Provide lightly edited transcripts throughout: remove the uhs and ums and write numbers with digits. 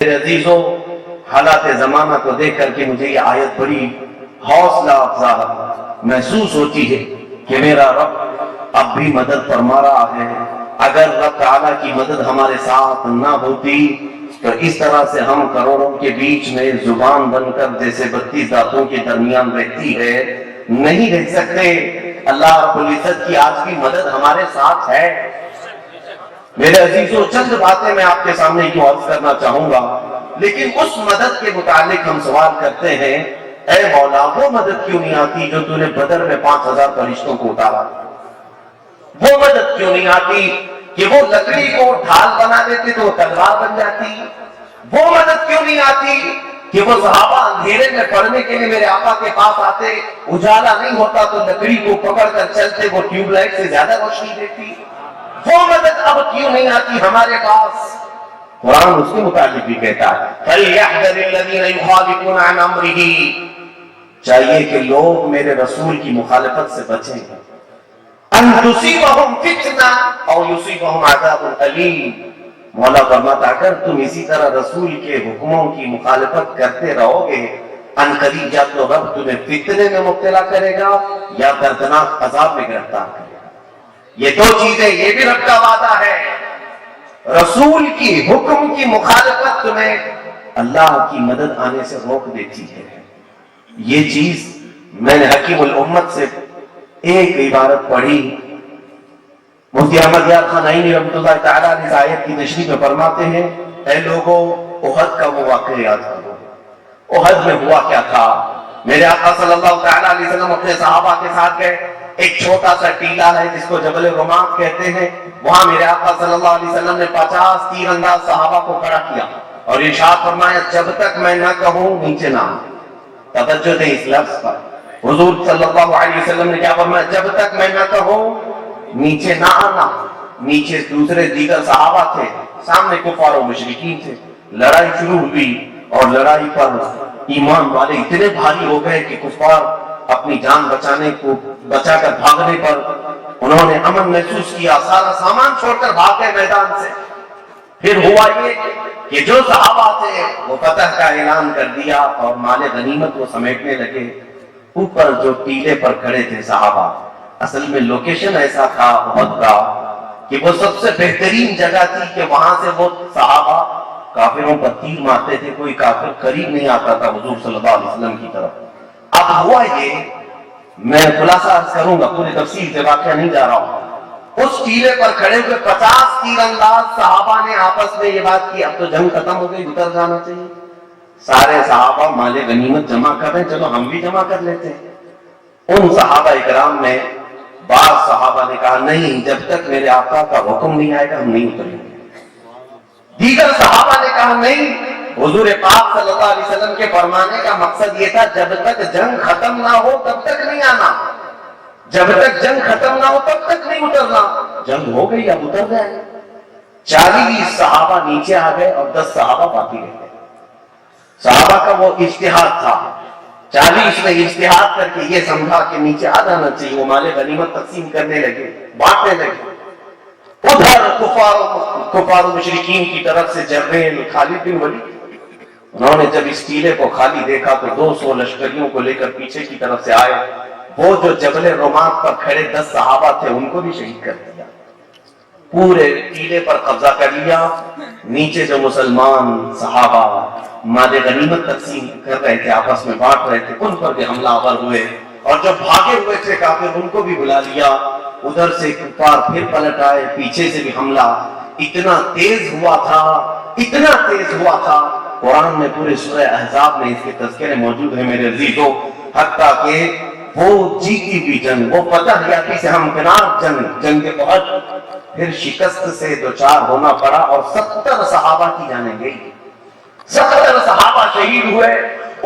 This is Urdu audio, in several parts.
میرے عزیزوں، حالات زمانہ کو دیکھ کر کے مجھے یہ آیت بڑی حوصلہ افزا محسوس ہوتی ہے کہ میرا رب اب بھی مدد فرما رہا ہے۔ اگر رب تعالیٰ کی مدد ہمارے ساتھ نہ ہوتی تو اس طرح سے ہم کروڑوں کے بیچ میں زبان بن کر جیسے 32 دانتوں کے درمیان رہتی ہے نہیں رہ سکتے۔ اللہ رب العزت کی آج بھی مدد ہمارے ساتھ ہے۔ میرے عزیزوں، چند باتیں میں آپ کے سامنے کیوں عرض کرنا چاہوں گا، لیکن اس مدد کے متعلق ہم سوال کرتے ہیں، اے مولا وہ مدد کیوں نہیں آتی جو تو نے بدر میں 5000 فرشتوں کو اتارا؟ وہ مدد کیوں نہیں آتی کہ وہ لکڑی کو ڈھال بنا دیتے تو وہ تلوار بن جاتی؟ وہ مدد کیوں نہیں آتی کہ وہ صحابہ اندھیرے میں پڑھنے کے لیے میرے آقا کے پاس آتے، اجالا نہیں ہوتا تو لکڑی کو پکڑ کر چلتے، وہ ٹیوب لائٹ سے زیادہ روشنی دیتی؟ وہ مدد اب کیوں نہیں آتی ہمارے پاس؟ قرآن اس کے متعلق بھی کہتا ہے فَلْيَحْذَرِ الَّذِينَ يُخَالِفُونَ عَنْ أَمْرِهِ، چاہیے کہ لوگ میرے رسول کی مخالفت سے بچیں أَن تُصِيبَهُمْ فِتْنَةٌ أَوْ يُصِيبَهُمْ عَذَابٌ أَلِيمٌ۔ مولا فرماتا اگر تم اسی طرح رسول کے حکموں کی مخالفت کرتے رہو گے، ان قریب یا تو رب تمہیں فتنے میں مبتلا کرے گا یا دردناک عذاب میں گرفتار کرے گا۔ یہ دو چیزیں، یہ بھی رب کا وعدہ ہے۔ رسول کی حکم کی مخالفت تمہیں اللہ کی مدد آنے سے روک دیتی ہے۔ یہ چیز میں نے حکیم الامت سے ایک عبارت پڑھی، مفتی احمد یار خان عینی رحمۃ اللہ تعالیٰ اس آیت کی تشریح میں فرماتے ہیں، اے لوگوں احد کا وہ واقعہ یاد کرو۔ احد میں ہوا کیا تھا؟ میرے آقا صلی اللہ تعالیٰ علیہ وسلم اپنے صحابہ کے ساتھ گئے، ایک چھوٹا سا ٹیلا ہے جس کو جبل رمات کہتے ہیں، وہاں میرے آقا صلی اللہ علیہ وسلم نے 50 تیر انداز صحابہ کو کھڑا کیا اور ارشاد فرمایا جب تک میں نہ کہوں نیچے نہ آنا۔ توجہ دیں اس لفظ پر، حضور صلی اللہ علیہ وسلم نے کیا فرمایا؟ جب تک میں نہ کہوں نیچے نہ آنا۔ نیچے دوسرے دیگر صحابہ تھے، سامنے کفار و مشرکین تھے۔ لڑائی شروع ہوئی اور لڑائی پر ایمان والے اتنے بھاری ہو گئے کہ کفار اپنی جان بچا کر بھاگنے پر انہوں نے امن محسوس کیا، سارا سامان چھوڑ کر بھاگ گئے میدان سے۔ پھر ہوا یہ کہ جو صحابہ تھے وہ فتح کا اعلان کر دیا اور مال غنیمت کو سمیٹنے لگے۔ اوپر جو ٹیلے پر کھڑے تھے صحابہ، اصل میں لوکیشن ایسا تھا احد کا کہ وہ سب سے بہترین جگہ تھی کہ وہاں سے وہ صحابہ کافروں پر تیر مارتے تھے، کوئی کافر قریب نہیں آتا تھا حضور صلی اللہ علیہ وسلم کی طرف۔ اب ہوا یہ، میں خلاصہ عرض کروں گا، پوری تفصیل سے واقعہ نہیں جا رہا ہوں۔ اس ٹیلے پر کھڑے ہوئے 50 تیر انداز صحابہ نے آپس میں یہ بات کی اب تو جنگ ختم ہو گئی، اتر جانا چاہیے۔ سارے صحابہ مال غنیمت جمع کر رہے ہیں، چلو ہم بھی جمع کر لیتے ہیں۔ ان صحابہ اکرام میں بعض صحابہ نے کہا نہیں، جب تک میرے آقا کا حکم نہیں آئے گا ہم نہیں اتریں گے۔ دیگر صحابہ نے کہا نہیں، حضور پاک صلی اللہ علیہ وسلم کے فرمانے کا مقصد یہ تھا جب تک جنگ ختم نہ ہو تب تک نہیں آنا، جب تک جنگ ختم نہ ہو تب تک نہیں اترنا۔ جنگ ہو گئی، اب اتر جائے۔ 40 صحابہ نیچے آ گئے اور 10 صحابہ باقی رہ گئے۔ صحابہ کا وہ اجتہاد تھا، 40 نے اجتہاد کر کے یہ سمجھا کہ نیچے آ جانا چاہیے، وہ مال غنیمت تقسیم کرنے لگے، بانٹنے لگے۔ ادھر کفار و مشرکین کی طرف سے جرنیل خالد بن ولید، انہوں نے جب اس ٹیلے کو خالی دیکھا تو 200 لشکریوں کو لے کر پیچھے کی طرف سے آئے۔ وہ جو جبل رومات پر کھڑے 10 صحابہ تھے ان کو بھی شہید کر دیا، پورے ٹیلے پر قبضہ کر لیا۔ نیچے جو مسلمان صحابہ مال غنیمت تقسیم کر رہے تھے، آپس میں بانٹ رہے تھے، ان پر بھی حملہ آور ہوئے اور جو بھاگے ہوئے تھے کافر ان کو بھی بلا لیا۔ ادھر سے کفار پھر پلٹ آئے، پیچھے سے بھی حملہ اتنا تیز ہوا تھا، اتنا تیز ہوا تھا، قرآن میں پورے سورہ احزاب میں اس کے تذکرے موجود ہیں میرے عزیزوں، حتیٰ کہ وہ جیتی بھی جنگ، وہ فتح یافی سے ہمکنار جنگ احد، پھر شکست سے دوچار ہونا پڑا اور 70 صحابہ کی جانیں گئی، 70 صحابہ شہید ہوئے۔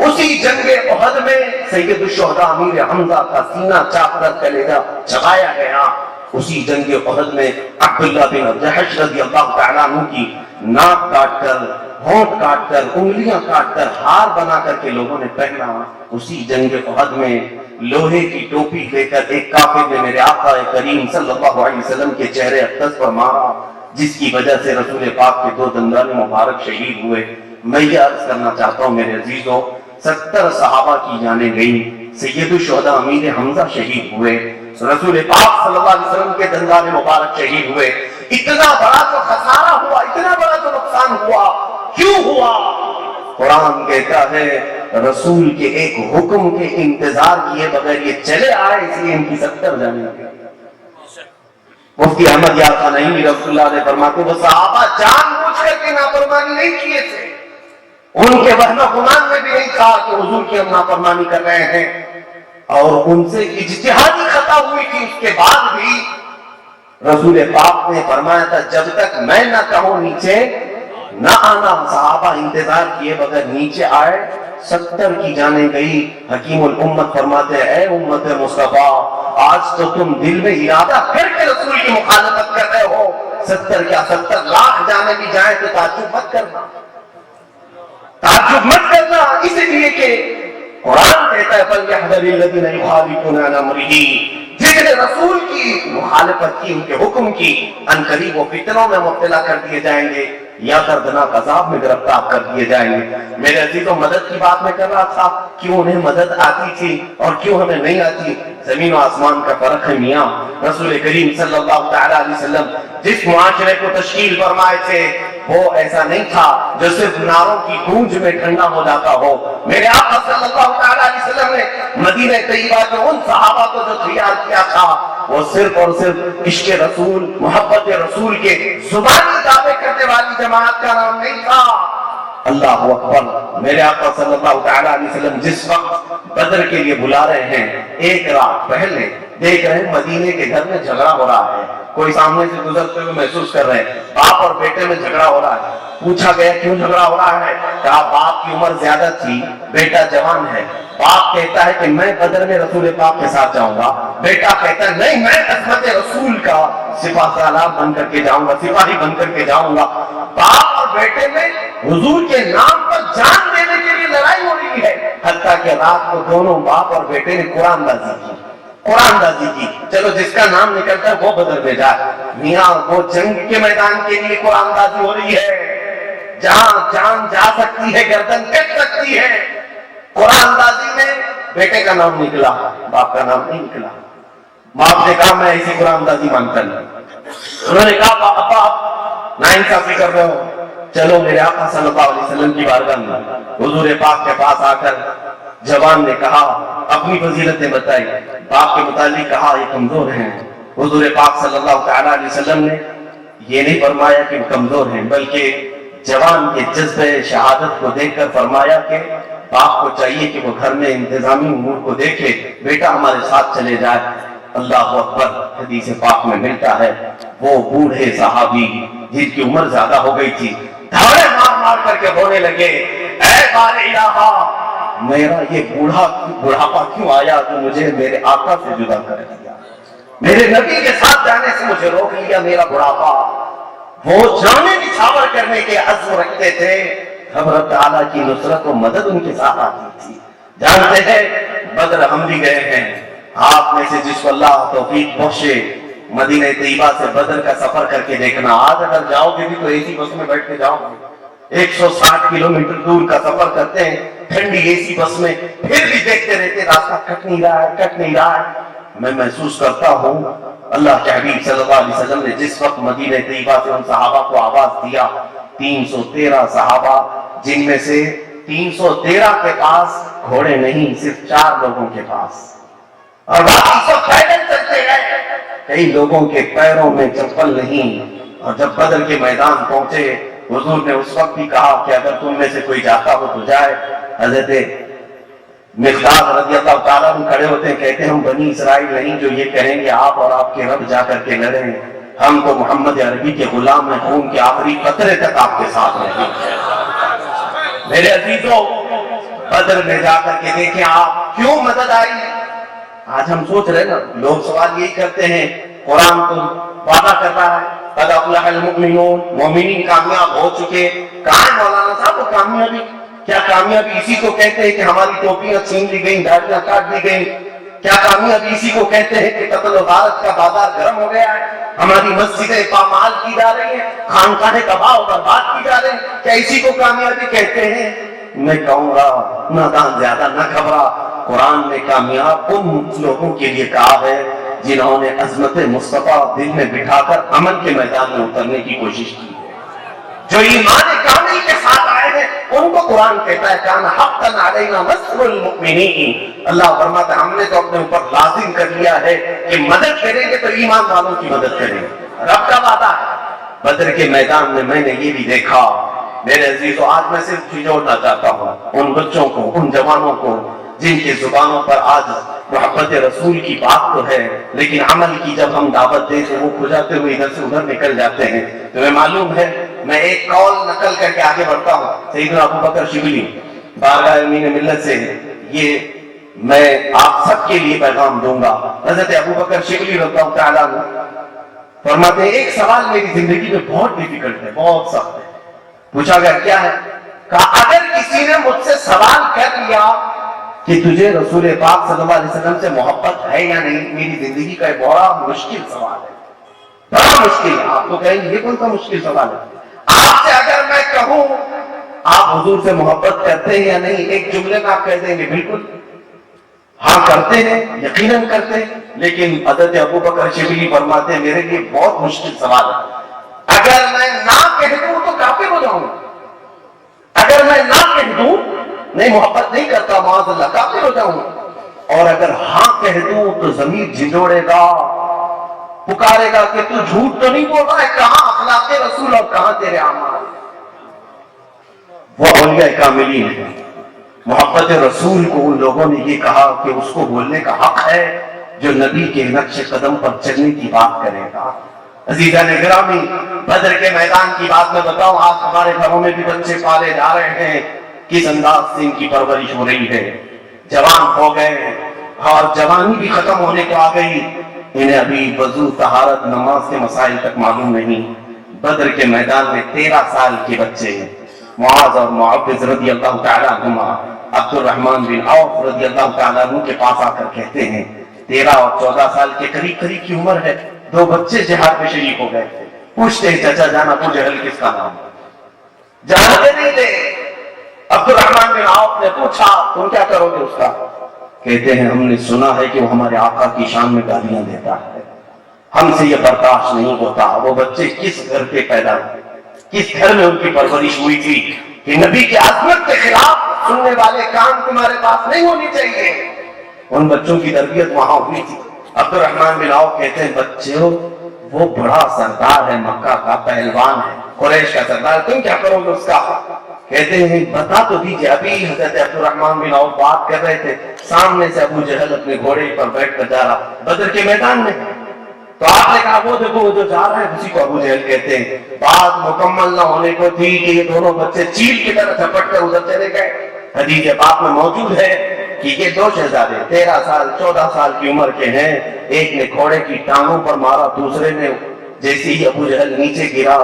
اسی جنگ احد میں سید الشہداء امیر حمزہ کا سینہ چاک کر کلیجہ چبایا گیا۔ اسی جنگ احد میں عبداللہ بن جحش رضی اللہ تعالیٰ عنہ کی ناک کاٹ کر، ہونٹ کاٹ کر، انگلیاں کاٹ کر، ہار بنا کر کے لوگوں نے پہنا۔ اسی جنگ احد میں لوہے کی ٹوپی لے کر ایک کافر نے میرے آقا کریم صلی اللہ علیہ وسلم کے چہرے اقدس پر مارا، جس کی وجہ سے رسول پاک کے 2 دندان مبارک شہید ہوئے۔ میں یہ عرض کرنا چاہتا ہوں میرے عزیزوں، 70 صحابہ کی جانیں گئیں، سید الشہداء امیر حمزہ شہید ہوئے، رسول پاک صلی اللہ علیہ وسلم کے دندان مبارک شہید ہوئے۔ اتنا بڑا جو خسارہ ہوا، اتنا بڑا جو نقصان ہوا، کیوں ہوا؟ قرآن کہتا ہے رسول کے ایک حکم کے انتظار کیے بغیر یہ چلے آئے، اس لیے ان کی 70 جانیں گئیں۔ مفتی احمد یار خانعینی رحمۃ اللہ علیہ فرماتے وہ صحابہ جان بوجھ کر کے نافرمانی نہیں کیے تھے، ان کے وہم و گمان میں بھی نہیں تھا کہ حضور کی ہم نافرمانی کر رہے ہیں، اور ان سے اجتہادی خطا ہوئی تھی، اس کے بعد بھی رسول پاک نے فرمایا تھا جب تک میں نہ کہوں نیچے نہ آنا، صحابہ انتظار کیے بغیر نیچے آئے، 70 کی جانیں گئی۔ حکیم الامت فرماتے ہیں اے امت مصطفیٰ، آج تو تم دل میں ارادہ کر کے رسول کی مخالفت کر رہے ہو، 70 کیا 70 لاکھ جانے بھی جائیں تو تعجب مت کرنا، تعجب مت کرنا، اس لیے کہ قرآن کہتا ہے فَلْيَحْذَرِ الَّذِينَ يُخَالِفُونَ عَنْ أَمْرِهِ، جس نے رسول کی مخالفت کی، ان کے حکم کی، ان قریب وہ فتنوں میں مبتلا کر دیے جائیں گے یا دردناک عذاب میں گرفتار کر دیے جائیں گے۔ میرے عزیزوں، مدد کی بات میں کر رہا تھا، کیوں انہیں مدد آتی تھی اور کیوں ہمیں نہیں آتی؟ زمین و آسمان کا فرق ہے میاں۔ رسول کریم صلی اللہ تعالیٰ علیہ وسلم جس معاشرے کو تشکیل فرمائے تھے وہ ایسا نہیں تھا جو صرف نعروں کی گونج میں ٹھنڈا ہو جاتا ہو۔ میرے آقا صلی اللہ تعالیٰ علیہ وسلم نے مدینہ طیبہ کے ان صحابہ کو جو تیار کیا تھا وہ صرف اور صرف عشق رسول، محبت رسول کے زبانی دعوے کرنے والی جماعت کا نام نہیں تھا۔ اللہ اکبر۔ میرے آقا صلی اللہ تعالیٰ علیہ وسلم جس وقت بدر کے لیے بلا رہے ہیں، ایک رات پہلے دیکھ رہے ہیں مدینے کے گھر میں جھگڑا ہو رہا ہے، کوئی سامنے سے گزرتے ہوئے محسوس کر رہے ہیں باپ اور بیٹے میں جھگڑا ہو رہا ہے۔ پوچھا گیا کیوں جھگڑا ہو رہا ہے؟ کہا باپ کی عمر زیادہ تھی، بیٹا جوان ہے۔ باپ کہتا ہے کہ میں بدر میں رسول پاک کے ساتھ جاؤں گا، بیٹا کہتا ہے نہیں، میں عظمت رسول کا سپاہ سالار بن کر کے جاؤں گا، سپاہی بن کر کے جاؤں گا۔ باپ اور بیٹے میں حضور کے نام پر جان دینے کے لیے لڑائی ہو رہی ہے، حتیٰ کہ رات کو دونوں باپ اور بیٹے نے قرآن دازی کی، قرآن دازی کی۔ چلو جس کا نام نکلتا ہے وہ بدر میں جائے، میاں وہ جنگ کے میدان کے لیے قرآن دازی ہو رہی ہے، جہاں جان جا سکتی ہے، گردن کٹ سکتی ہے۔ قرآن دازی میں بیٹے کا نام نکلا، باپ کا نام نہیں نکلا۔ باپ نے کہا میں ایسی قرآن دازی مانتا نہیں۔ انہوں نے کہا ابا ناانصافی کر رہے ہو، چلو میرے آقا صلی اللہ علیہ وسلم کی بارگاہ میں حضور پاک کے پاس آ کر جوان نے کہا اپنی فضیلتیں بتائی، باپ کے متعلق کہا یہ کمزور ہیں۔ حضور پاک صلی اللہ تعالیٰ علیہ وسلم نے یہ نہیں فرمایا کہ وہ کمزور ہیں، بلکہ جوان کے جذبے شہادت کو دیکھ کر فرمایا کہ باپ کو چاہیے کہ وہ گھر میں انتظامی امور کو دیکھے، بیٹا ہمارے ساتھ چلے جائے۔ اللہ اکبر۔ حدیث پاک میں ملتا ہے وہ بوڑھے صحابی جن کی عمر زیادہ ہو گئی تھی دھاڑے مار مار کر کے رونے لگے، اے بار الہا، میرا یہ بڑھاپا کیوں آیا تو مجھے میرے آقا سے جدا کر دیا، میرے نبی کے ساتھ جانے سے مجھے روک لیا میرا بڑھاپا۔ وہ جانے نچھاور کرنے کے عزم رکھتے تھے، رب تعالیٰ کی نصرت و مدد ان کے ساتھ آتی تھی۔ جانتے ہیں بدر ہم بھی گئے ہیں، آپ میں سے جس کو اللہ توفیق بخشے مدینہ طیبہ سے بدر کا سفر کر کے دیکھنا۔ آج اگر جاؤ گے بھی تو اے سی بس میں بیٹھ کے جاؤ گے، 160 کلومیٹر دور کا سفر کرتے ہیں ٹھنڈی اے سی بس میں، پھر بھی دیکھتے رہتے راستہ کٹ نہیں رہا ہے، کٹ نہیں رہا ہے۔ میں محسوس کرتا ہوں اللہ کے حبیب صلی اللہ علیہ وسلم نے جس وقت مدینہ طیبہ سے ان صحابہ کو آواز دیا، 313 صحابہ، جن میں سے 313 کے پاس گھوڑے نہیں، صرف 4 لوگوں کے پاس، اور باقی سب پیدل چلتے گئے، کئی لوگوں کے پیروں میں چپل نہیں۔ اور جب بدر کے میدان پہنچے حضور نے اس وقت بھی کہا کہ اگر تم میں سے کوئی جاتا ہو تو جائے۔ حضرت مقداد رضی اللہ تعالیٰ عنہ کھڑے ہوتے ہیں، کہتے ہیں ہم بنی اسرائیل نہیں جو یہ کہیں گے آپ اور آپ کے رب جا کر کے لڑیں، ہم تو محمد عربی کے غلام ہیں، خون کے آخری قطرے تک آپ کے ساتھ رہیں۔ میرے عزیزوں، بدر میں جا کر کے دیکھیں آپ کیوں مدد آئی۔ آج ہم سوچ رہے ہیں نا، لوگ سوال یہی کرتے ہیں، قرآن تو وعدہ کر رہا ہے قد افلح المؤمنون، مومنین کامیاب ہو چکے، کہاں ہے مولانا صاحب وہ کامیابی؟ کیا کامیابی اسی کو کہتے ہیں کہ ہماری ٹوپیاں چھین لی گئیں، داڑیاں کاٹ دی گئیں، کیا کامیابی اسی کو کہتے ہیں کہ قتل و غارت کا بازار گرم ہو گیا ہے؟ ہماری مسجدیں پامال کی جا رہی ہیں، خانقاہیں تباہ و برباد کی جا رہی ہیں، کیا اسی کو کامیابی کہتے ہیں؟ میں کہوں گا نادان زیادہ نہ گھبرا، قرآن نے کامیاب ان لوگوں کے لیے کہا ہے جنہوں نے عظمت مصطفیٰ دل میں بٹھا کر عمل کے میدان میں اترنے کی کوشش کی ہے، جو ایمان کامل کے ساتھ آئے ہیں ان کو قرآن کہتا ہے کان حقا علینا نصر المؤمنین۔ اللہ فرماتا ہے ہم نے تو اپنے اوپر لازم کر لیا ہے کہ مدد کریں گے تو ایمان والوں کی مدد کریں گے، رب کا وعدہ ہے۔ بدر کے میدان میں میں نے یہ بھی دیکھا میرے عزیزو، آج میں صرف جوڑنا چاہتا ہوں ان بچوں کو، ان جوانوں کو جن کی زبانوں پر آج محبت رسول کی بات تو ہے لیکن عمل کی جب ہم دعوت دیں تو وہ کھجاتے ہوئے ادھر سے ادھر نکل جاتے ہیں۔ تمہیں معلوم ہے میں ایک قول نقل کر کے آگے بڑھتا ہوں، سیدنا ابو بکر شبلی بارگاہ امین ملت سے یہ میں آپ سب کے لیے پیغام دوں گا۔ حضرت ابو بکر شبلی رضی اللہ تعالیٰ عنہ فرماتے ہیں ایک سوال میری زندگی میں بہت ڈیفیکلٹ ہے، بہت سخت ہے۔ پوچھا گیا کیا ہے؟ کہا اگر کسی نے مجھ سے سوال کر لیا کہ تجھے رسول پاک صلی اللہ علیہ وسلم سے محبت ہے یا نہیں، میری زندگی کا ایک بڑا مشکل سوال ہے، بڑا مشکل ہے۔ آپ تو کہیں گے یہ کون سا مشکل سوال ہے؟ آپ سے اگر میں کہوں آپ حضور سے محبت کرتے ہیں یا نہیں، ایک جملے میں آپ کہہ دیں گے بالکل ہاں کرتے ہیں، یقیناً کرتے ہیں، لیکن حضرت ابو بکر شبلی فرماتے ہیں میرے لیے بہت مشکل سوال ہے، اگر میں نہ کہہ دوں تو کافر ہو جاؤں گا، اگر میں نہ کہہ دوں نہیں محبت نہیں کرتا معاذ اللہ کافر ہو جاؤں گا، اور اگر ہاں کہہ دوں تو ضمیر جھنجھوڑے گا، پکارے گا کہ تو جھوٹ تو نہیں بول رہا ہے، کہاں اخلاق رسول اور کہاں تیرے اعمال۔ وہ اولیاء کاملین ہیں، محبت رسول کو ان لوگوں نے یہ کہا کہ اس کو بولنے کا حق ہے جو نبی کے نقش قدم پر چلنے کی بات کرے گا۔ عزیزان گرامی، بدر کے میدان کی بات میں بتاؤں، آج ہمارے گھروں میں بھی بچے پالے جا رہے ہیں، کس انداز سے ان کی پرورش ہو رہی ہے، جوان ہو گئے اور جوانی بھی ختم ہونے کو آ گئی، انہیں ابھی وضو طہارت نماز کے مسائل تک معلوم نہیں۔ بدر کے میدان میں 13 سال کے بچے معاذ اور معوذ رضی اللہ تعالیٰ عنہما عبد الرحمن بن عوف رضی اللہ تعالیٰ عنہ کے پاس آ کر کہتے ہیں 13 اور 14 سال کے قریب قریب کی عمر ہے، 2 بچے جہاد میں شریک ہو گئے تھے۔ پوچھتے ہیں چچا جان ابو جہل کس کا نام ہے؟ جانتے نہیں تھے۔ عبد الرحمن بن عوف نے پوچھا تم کیا کرو گے اس کا؟ کہتے ہیں ہم نے سنا ہے کہ وہ ہمارے آقا کی شان میں گالیاں دیتا ہے، ہم سے یہ برداشت نہیں ہوتا۔ وہ بچے کس گھر کے پیدا ہوئے، کس گھر میں ان کی پرورش ہوئی تھی کہ نبی کی عظمت کے خلاف سننے والے کان تمہارے پاس نہیں ہونی چاہیے؟ ان بچوں کی تربیت وہاں ہوئی تھی۔ عبد الرحمن بن عوف کہتے ہیں بچوں وہ بڑا سردار ہے، مکہ کا پہلوان ہے، قریش کا سردار، تم کیا کرو گے اس کا؟ کہتے ہیں بتا تو دیجئے۔ ابھی حضرت عبد الرحمن بن عوف بات کر رہے تھے، سامنے سے ابو جہل اپنے گھوڑے پر بیٹھ کر جا رہا بدر کے میدان میں، تو آپ نے کہا وہ دیکھو وہ جو جا رہا ہے اسی کو ابو جہل کہتے ہیں۔ بات مکمل نہ ہونے کو تھی کہ یہ دونوں بچے چیل کی طرح جھپٹ کر ادھر چلے گئے۔ حدیث پاک میں موجود ہے کہ یہ 2 شہزادے 13 سال 14 سال کی عمر کے ہیں، ایک نے گھوڑے کی ٹانگوں پر مارا، دوسرے نے جیسے ہی ابو جہل نیچے گرا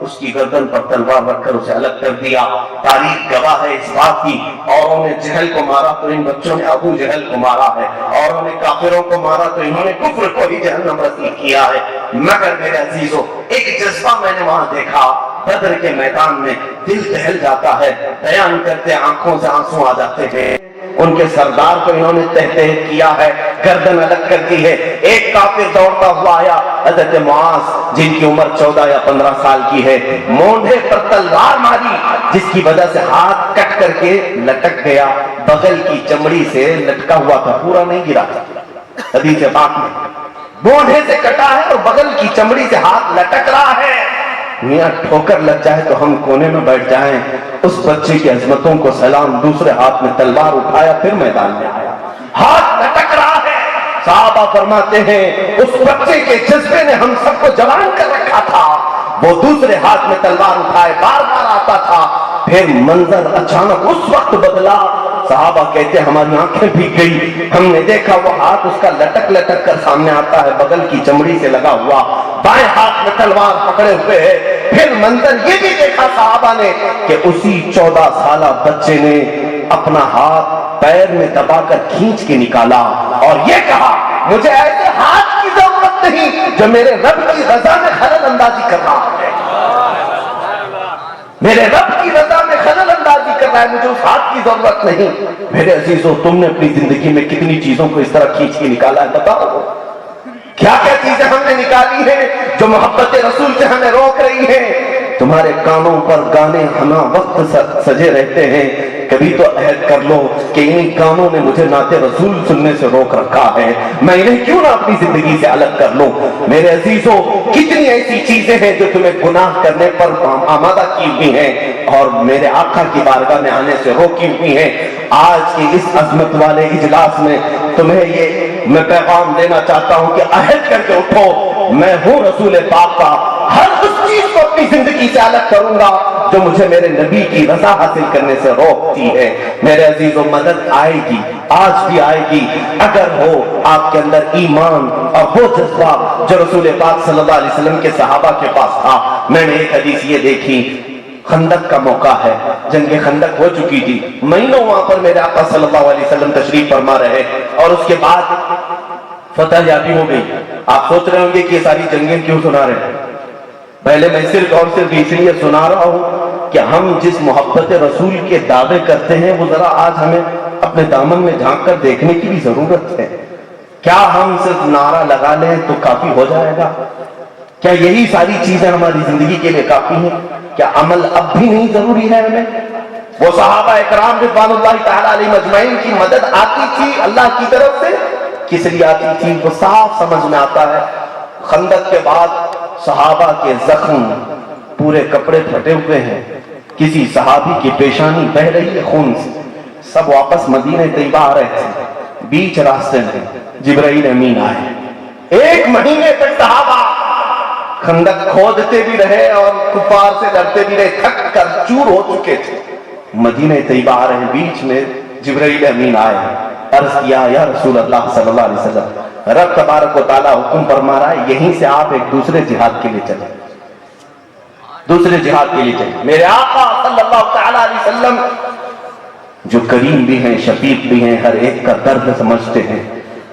اس کی گردن پر تلوار رکھ کر اسے الگ کر دیا۔ تاریخ گواہ ہے اس بات کی، اوروں نے جہل کو مارا تو ان بچوں نے ابو جہل کو مارا ہے، اوروں نے کافروں کو مارا تو انہوں نے کفر کو ہی جہنم رسید کیا ہے۔ مگر میرے عزیزو ایک جذبہ میں نے وہاں دیکھا، بدر کے میدان میں دل دہل جاتا ہے، بیان کرتے آنکھوں سے آنسو آ جاتے ہیں۔ ان کے سردار کو انہوں نے تہتہ کیا ہے، گردن الگ کر دی ہے۔ ایک کافر دوڑتا ہوا آیا، حضرت معاذ جن کی عمر 14 یا 15 سال کی ہے، مونڈھے پر تلوار ماری جس کی وجہ سے ہاتھ کٹ کر کے لٹک گیا، بغل کی چمڑی سے لٹکا ہوا تھا، پورا نہیں گرا۔ حدیث پاک میں مونڈھے سے کٹا ہے اور بغل کی چمڑی سے ہاتھ لٹک رہا ہے۔ میاں ٹھوکر لگ جائے تو ہم کونے میں بیٹھ جائیں۔ اس بچے کی عظمتوں کو سلام، دوسرے ہاتھ میں تلوار اٹھایا، پھر میدان میں آیا، ہاتھ لٹک رہا ہے۔ صحابہ فرماتے ہیں اس بچے کے جذبے نے ہم سب کو جوان کر رکھا تھا، وہ دوسرے ہاتھ میں تلوار اٹھائے بار بار آتا تھا۔ پھر منظر اچانک اس وقت بدلا، صحابہ کہتے ہیں ہماری آنکھیں بھیگ گئی، ہم نے دیکھا وہ ہاتھ اس کا لٹک لٹک کر سامنے آتا ہے، بغل کی چمڑی سے لگا ہوا، بائیں ہاتھ میں تلوار پکڑے ہوئے ہے۔ پھر منظر یہ بھی دیکھا صحابہ نے کہ اسی 14 سالہ بچے نے اپنا ہاتھ پیر میں دبا کر کھینچ کے نکالا اور یہ کہا مجھے ایسے ہاتھ کی ضرورت نہیں جو میرے رب کی رضا میں خلل اندازی کر رہا ہے، میرے رب کی رضا میں خلل اندازی کر رہا ہے، مجھے اس ہاتھ کی ضرورت نہیں۔ میرے عزیزو، تم نے اپنی زندگی میں کتنی چیزوں کو اس طرح کھینچ کے نکالا ہے؟ بتاؤ کیا کیا چیزیں ہم نے نکالی ہیں جو محبت رسول سے ہمیں روک رہی ہیں؟ تمہارے کانوں پر گانے ہمہ وقت سجے رہتے ہیں، کبھی تو عہد کر لو کہ انہی کانوں نے مجھے نعت رسول سننے سے روک رکھا ہے، میں انہیں کیوں نہ اپنی زندگی سے الگ کر لوں؟ میرے عزیزو، کتنی ایسی چیزیں ہیں جو تمہیں گناہ کرنے پر آمادہ کی ہوئی ہیں اور میرے آقا کی بارگاہ میں آنے سے روکی ہوئی ہیں۔ آج کی اس عظمت والے اجلاس میں تمہیں یہ میں پیغام دینا چاہتا ہوں کہ عہد کر کے اٹھو، میں ہوں رسول پاک کا، ہر اس چیز کو اپنی زندگی سے الگ کروں گا جو مجھے میرے نبی کی رضا حاصل کرنے سے روکتی ہے۔ میرے عزیزو، مدد آئے گی، آج بھی آئے گی، اگر ہو آپ کے اندر ایمان اور وہ جذبہ جو رسول پاک صلی اللہ علیہ وسلم کے صحابہ کے پاس تھا۔ میں نے ایک حدیث یہ دیکھی، خندق کا موقع ہے، جنگ خندق ہو چکی تھی، مہینوں وہاں پر میرے آقا صلی اللہ علیہ وسلم تشریف فرما رہے اور اس کے بعد فتح یابی ہو گئی۔ آپ سوچ رہے ہوں گے کہ یہ ساری جنگیں کیوں سنا رہے ہیں؟ پہلے میں صرف اور صرف اس لیے سنا رہا ہوں کہ ہم جس محبت رسول کے دعوے کرتے ہیں وہ ذرا آج ہمیں اپنے دامن میں جھانک کر دیکھنے کی بھی ضرورت ہے۔ کیا ہم صرف نعرہ لگا لیں تو کافی ہو جائے گا؟ کیا یہی ساری چیزیں ہماری زندگی کے لیے کافی ہیں؟ کیا عمل اب بھی نہیں ضروری ہے ہمیں؟ وہ صحابہ اکرام رضوان اللہ تعالیٰ علیہ مجمعین کی مدد آتی تھی اللہ کی طرف سے، کس لیے آتی تھی وہ صاف سمجھ میں آتا ہے۔ خندق کے بعد صحابہ کے زخم، پورے کپڑے پھٹے ہوئے ہیں، کسی صحابی کی پیشانی بہہ رہی ہے خون سے، سب واپس مدینہ طیبہ آ رہے تھے، بیچ راستے میں جبرائیل امین آئے۔ ایک مہینے تک صحابہ خندق کھودتے بھی رہے اور کفار سے لڑتے بھی رہے، تھک کر چور ہو چکے تھے، مدینہ طیبہ آ رہے ہیں، بیچ میں جبرائیل امین آئے، عرض کیا یا رسول اللہ صلی اللہ علیہ وسلم، رب تبارک و تعالیٰ حکم فرما رہا ہے یہیں سے آپ ایک دوسرے جہاد کے لیے چلیں، دوسرے جہاد کے لیے چلیں۔ میرے آقا صلی اللہ تعالیٰ علیہ وسلم جو کریم بھی ہیں، شفیق بھی ہیں، ہر ایک کا درد سمجھتے ہیں،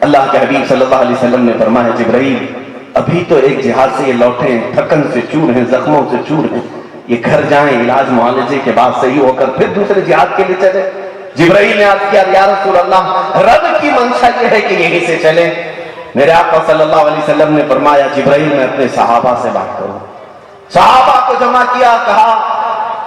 اللہ کے حبیب صلی اللہ علیہ وسلم نے فرمایا جبرائیل ابھی تو ایک جہاد سے یہ لوٹے ہیں، تھکن سے چور ہیں، زخموں سے چور ہیں، یہ گھر جائیں، علاج معالجے کے بعد صحیح ہو کر پھر دوسرے جہاد کے لیے چلے۔ جبرائیل نے عرض کیا یا رسول اللہ رب کی منشا یہ ہے کہ یہیں سے چلیں۔ میرے آقا صلی اللہ علیہ وسلم نے فرمایا جبرائیل میں اپنے صحابہ سے بات کروں۔ صحابہ کو جمع کیا، کہا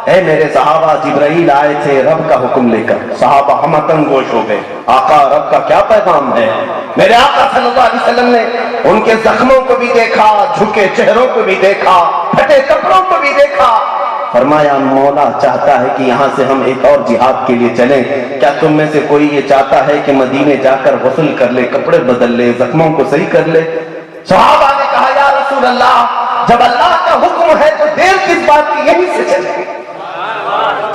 اے میرے صحابہ، جبرائیل آئے تھے رب کا حکم لے کر۔ صحابہ ہم گوش ہو گئے، آقا رب کا کیا پیغام ہے؟ میرے آقا صلی اللہ علیہ وسلم نے ان کے زخموں کو بھی دیکھا، جھکے چہروں کو بھی دیکھا، پھٹے کپڑوں کو بھی دیکھا، فرمایا مولا چاہتا ہے کہ یہاں سے ہم ایک اور جہاد کے لیے چلیں، کیا تم میں سے کوئی یہ چاہتا ہے کہ مدینے جا کر غسل کر لے، کپڑے بدل لے، زخموں کو صحیح کر لے؟ صحابہ نے کہا یا رسول اللہ جب اللہ کا حکم ہے تو دیر کس بات کی، یہیں سے چلیں۔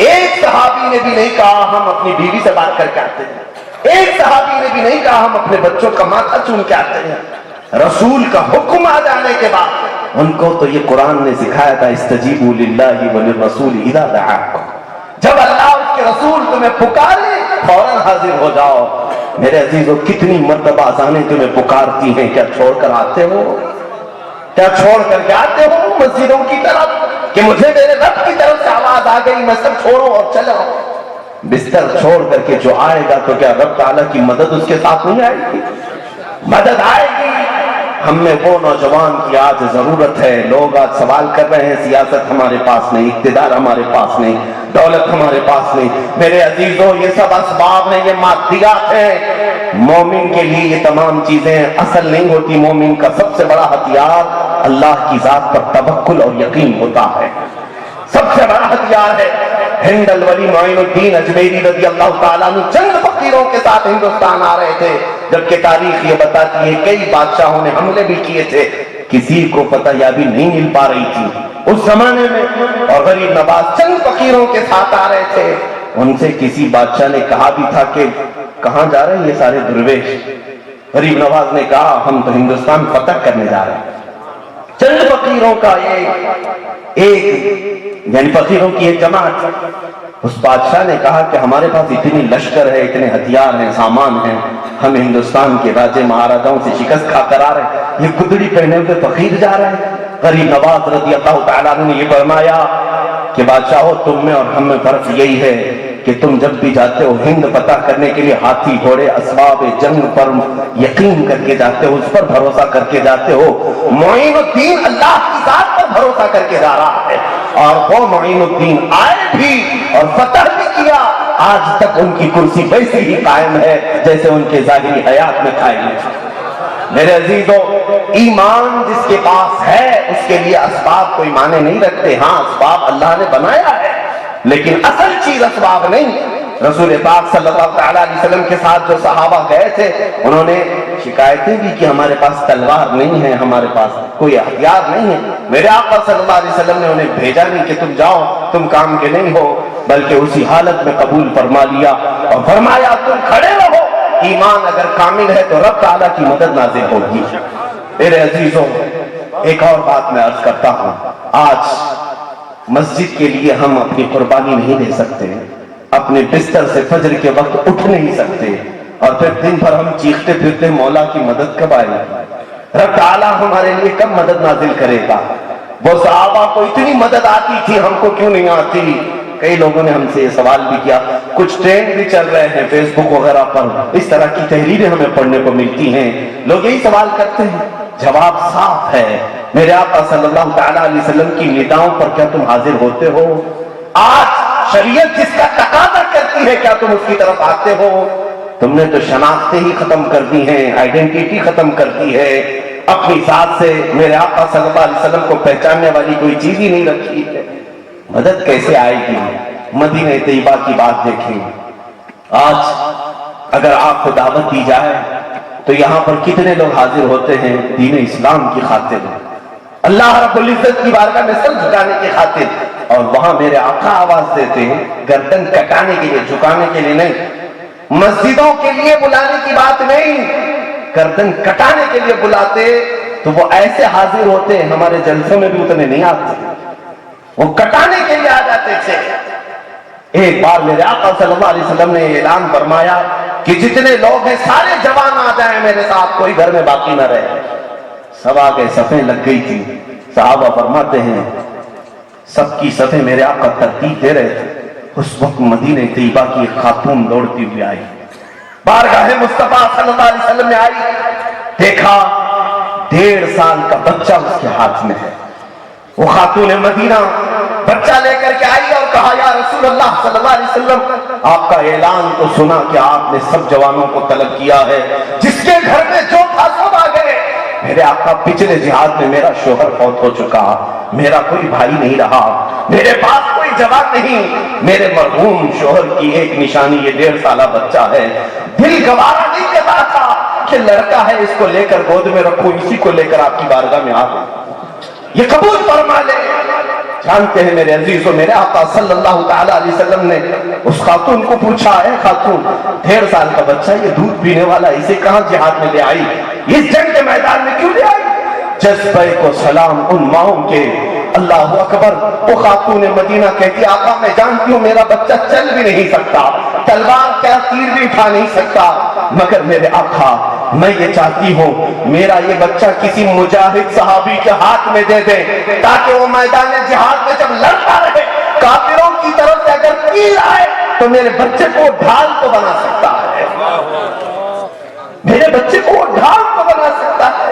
ایک صحابی نے بھی نہیں کہا ہم اپنی بیوی سے بات کر کے آتے ہیں، ایک صحابی نے بھی نہیں کہا ہم اپنے بچوں کا ماتھا چوم کے آتے ہیں۔ رسول کا حکم آ جانے کے بعد ان کو تو یہ قرآن نے سکھایا تھا استجیبوا للہ وللرسول اذا دعاکم، جب اللہ اور اس کے رسول تمہیں پکارے فوراً حاضر ہو جاؤ۔ میرے عزیزو کتنی مرتبہ اذانیں تمہیں پکارتی ہیں، کیا چھوڑ کر آتے ہو؟ کیا چھوڑ کر کے آتے ہو مسجدوں کی طرف کہ مجھے میرے رب کی طرف سے آواز آ گئی میں سب چھوڑوں اور چلا ہوں؟ بستر چھوڑ کر کے جو آئے گا تو کیا رب تعالیٰ کی مدد اس کے ساتھ نہیں آئے گی؟ مدد آئے گی۔ ہم میں وہ نوجوان کی آج ضرورت ہے، لوگ آج سوال کر رہے ہیں سیاست ہمارے پاس نہیں، اقتدار ہمارے پاس نہیں، دولت ہمارے پاس نہیں۔ میرے عزیزوں یہ سب اسباب ہیں، یہ مادیات ہیں، مومن کے لیے یہ تمام چیزیں اصل نہیں ہوتی۔ مومن کا سب سے بڑا ہتھیار اللہ کی ذات پر توکل اور یقین ہوتا ہے، سب سے بڑا ہتھیار ہے۔ ہند الولی معین الدین اجمیری رضی اللہ تعالیٰ عنہ چند فقیروں کے ساتھ ہندوستان آ رہے تھے، جبکہ تاریخ یہ بتاتی ہے کئی بادشاہوں نے حملے بھی کیے تھے، کسی کو فتح یابی نہیں مل پا رہی تھی اس زمانے میں، اور غریب نواز چند فقیروں کے ساتھ آ رہے تھے۔ ان سے کسی بادشاہ نے کہا بھی تھا کہ کہاں جا رہے ہیں یہ سارے درویش؟ غریب نواز نے کہا ہم تو ہندوستان فتح کرنے جا رہے ہیں۔ چند فقیروں کا ایک یعنی فقیروں کی ایک جماعت اس بادشاہ نے کہا کہ ہمارے پاس اتنی لشکر ہے، اتنے ہتھیار ہیں، سامان ہیں، ہم ہندوستان کے راجے مہاراجاؤں سے شکست کھا کر آ رہے ہیں، یہ گدڑی پہنے ہوئے فقیر جا رہے ہیں۔ غریب نواز رضی اللہ تعالیٰ عنہ نے یہ فرمایا کہ بادشاہو، تم میں اور ہم میں فرق یہی ہے کہ تم جب بھی جاتے ہو ہند فتح کرنے کے لیے ہاتھی گھوڑے اسباب جنگ پر یقین کر کے جاتے ہو، اس پر بھروسہ کر کے جاتے ہو۔ معین الدین اللہ کی ذات پر بھروسہ کر کے جا رہا ہے، اور وہ معین الدین آئے بھی اور فتح بھی کیا، آج تک ان کی کرسی ویسی ہی قائم ہے جیسے ان کے ظاہری حیات میں قائم ہے۔ میرے عزیزو، ایمان جس کے پاس ہے اس کے لیے اسباب کوئی معنی نہیں رکھتے۔ ہاں، اسباب اللہ نے بنایا ہے، لیکن اصل چیز اسباب نہیں۔ رسول پاک صلی اللہ علیہ وسلم کے ساتھ جو صحابہ گئے تھے، انہوں نے شکایتیں بھی کہ ہمارے پاس تلوار نہیں ہے، ہمارے پاس کوئی ہتھیار نہیں ہے۔ میرے آقا صلی اللہ علیہ وسلم نے انہیں بھیجا نہیں کہ تم جاؤ، تم کام کے نہیں ہو، بلکہ اسی حالت میں قبول فرما لیا اور فرمایا تم کھڑے رہو، ایمان اگر کامل ہے تو رب تعالیٰ کی مدد نازل ہوگی۔ میرے عزیزوں، ایک اور بات میں عرض کرتا ہوں، آج مسجد کے لیے ہم اپنی قربانی نہیں دے سکتے، اپنے بستر سے فجر کے وقت اٹھ نہیں سکتے، اور پھر دن بھر ہم چیختے پھرتے مولا کی مدد کب آئے گی؟ رب تعالیٰ ہمارے لیے کب مدد نازل کرے گا؟ وہ صحابہ کو اتنی مدد آتی تھی، ہم کو کیوں نہیں آتی؟ کئی لوگوں نے ہم سے یہ سوال بھی کیا، کچھ ٹرینڈ بھی چل رہے ہیں فیس بک وغیرہ پر، اس طرح کی تحریریں ہمیں پڑھنے کو ملتی ہیں، لوگ یہی سوال کرتے ہیں۔ جواب صاف ہے، میرے آقا صلی اللہ تعالیٰ علیہ وسلم کی نداؤں پر کیا تم حاضر ہوتے ہو؟ آج شریعت جس کا تقاضا کرتی ہے کیا تم اس کی طرف آتے ہو؟ تم نے تو شناختیں ہی ختم کر دی ہیں، آئیڈینٹیٹی ختم کر دی ہے، اپنی ذات سے میرے آقا صلی اللہ علیہ وسلم کو پہچاننے والی کوئی چیز ہی نہیں رکھی ہے۔ مدد کیسے آئے گی؟ مدینہ طیبہ کی بات دیکھیں، آج اگر آپ کو دعوت دی جائے تو یہاں پر کتنے لوگ حاضر ہوتے ہیں دین اسلام کی خاطر، اللہ رب العزت کی بارگاہ میں سر جھکانے کی خاطر، اور وہاں میرے آقا آواز دیتے ہیں گردن کٹانے کے لیے، جھکانے کے لیے نہیں، مسجدوں کے لیے بلانے کی بات نہیں، گردن کٹانے کے لیے بلاتے تو وہ ایسے حاضر ہوتے، ہمارے جلسوں میں بھی اتنے نہیں آتے، وہ کٹانے کے لیے آ جاتے تھے۔ ایک بار میرے آقا صلی اللہ علیہ وسلم نے اعلان فرمایا کہ جتنے لوگ ہیں سارے جوان آ جائیں میرے ساتھ، کوئی گھر میں باقی نہ رہے۔ سب آگے، صفیں لگ گئی تھی، صحابہ فرماتے ہیں سب کی صفیں میرے آقا ترتیب دے رہے تھے، اس وقت مدینہ طیبہ کی ایک خاتون دوڑتی ہوئی آئی، بارگاہ مصطفیٰ صلی اللہ علیہ وسلم میں آئی، دیکھا 1.5 سال کا بچہ اس کے ہاتھ میں ہے۔ وہ خاتون مدینہ بچہ لے کر کے آئی اور کہا یا رسول اللہ صلی اللہ علیہ وسلم، آپ کا اعلان تو سنا کہ آپ نے سب جوانوں کو طلب کیا ہے، جس کے گھر میں جو تھا سب آ گئے۔ میرے آقا پچھلے جہاد میں میرا شوہر فوت ہو چکا، میرا کوئی بھائی نہیں رہا، میرے پاس کوئی جوان نہیں، میرے مرحوم شوہر کی ایک نشانی یہ 1.5 سالہ بچہ ہے، دل گوارا نہیں کر رہا تھا کہ لڑکا ہے اس کو لے کر گود میں رکھوں، اسی کو لے کر آپ کی بارگاہ میں آؤں، یہ قبول فرما لے۔ جانتے ہیں میرے عزیزوں، میرے آقا صلی اللہ تعالیٰ علیہ وسلم نے اس خاتون کو پوچھا، اے خاتون 1.5 سال کا بچہ یہ دودھ پینے والا، اسے کہاں جہاد میں لے آئی، اس جنگ کے میدان میں کیوں لے آئی؟ جذبے کو سلام ان ماؤں کے، اللہ اکبر۔ وہ خاتون مدینہ کہتی آقا میں جانتی ہوں میرا بچہ چل بھی نہیں سکتا، تلوار کیا تیر بھی اٹھا نہیں سکتا، مگر میرے آقا میں یہ چاہتی ہوں میرا یہ بچہ کسی مجاہد صحابی کے ہاتھ میں دے دیں، تاکہ وہ میدان جہاد میں جب لڑتا رہے کافروں کی طرف سے اگر تیر آئے تو میرے بچے کو ڈھال تو بنا سکتا ہے، میرے بچے کو ڈھال تو بنا سکتا ہے،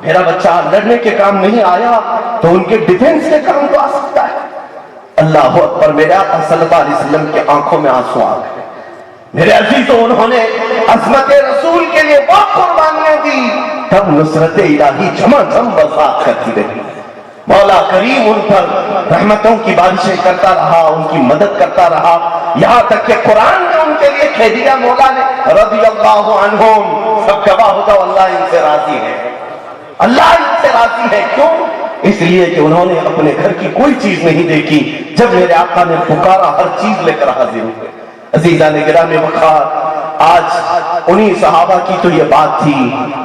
میرا بچہ لڑنے کے کام نہیں آیا تو ان کے ڈیفنس کے کام تو آ سکتا ہے۔ اللہ اکبر۔ میرے آقا صلی اللہ علیہ وسلم کی آنکھوں میں آنسو آ گئے۔ میرے عزیزوں، انہوں نے عظمت رسول کے لیے وہ قربانیاں دی، تب نصرت الہی جھم برسات کرتی رہی، مولا کریم ان پر رحمتوں کی بارشیں کرتا رہا، ان کی مدد کرتا رہا، یہاں تک کہ قرآن نے ان کے لیے کہہ دیا مولا نے رضی اللہ عنہم، سب گواہ ہو جاؤ اللہ ان سے راضی ہے، اللہ ان سے راضی ہے۔ کیوں؟ اس لیے کہ انہوں نے اپنے گھر کی کوئی چیز نہیں دیکھی، جب میرے آقا نے پکارا ہر چیز لے کر حاضر ہوئے۔ عزیزان گرامی وقار، آج انہی صحابہ کی تو یہ بات تھی،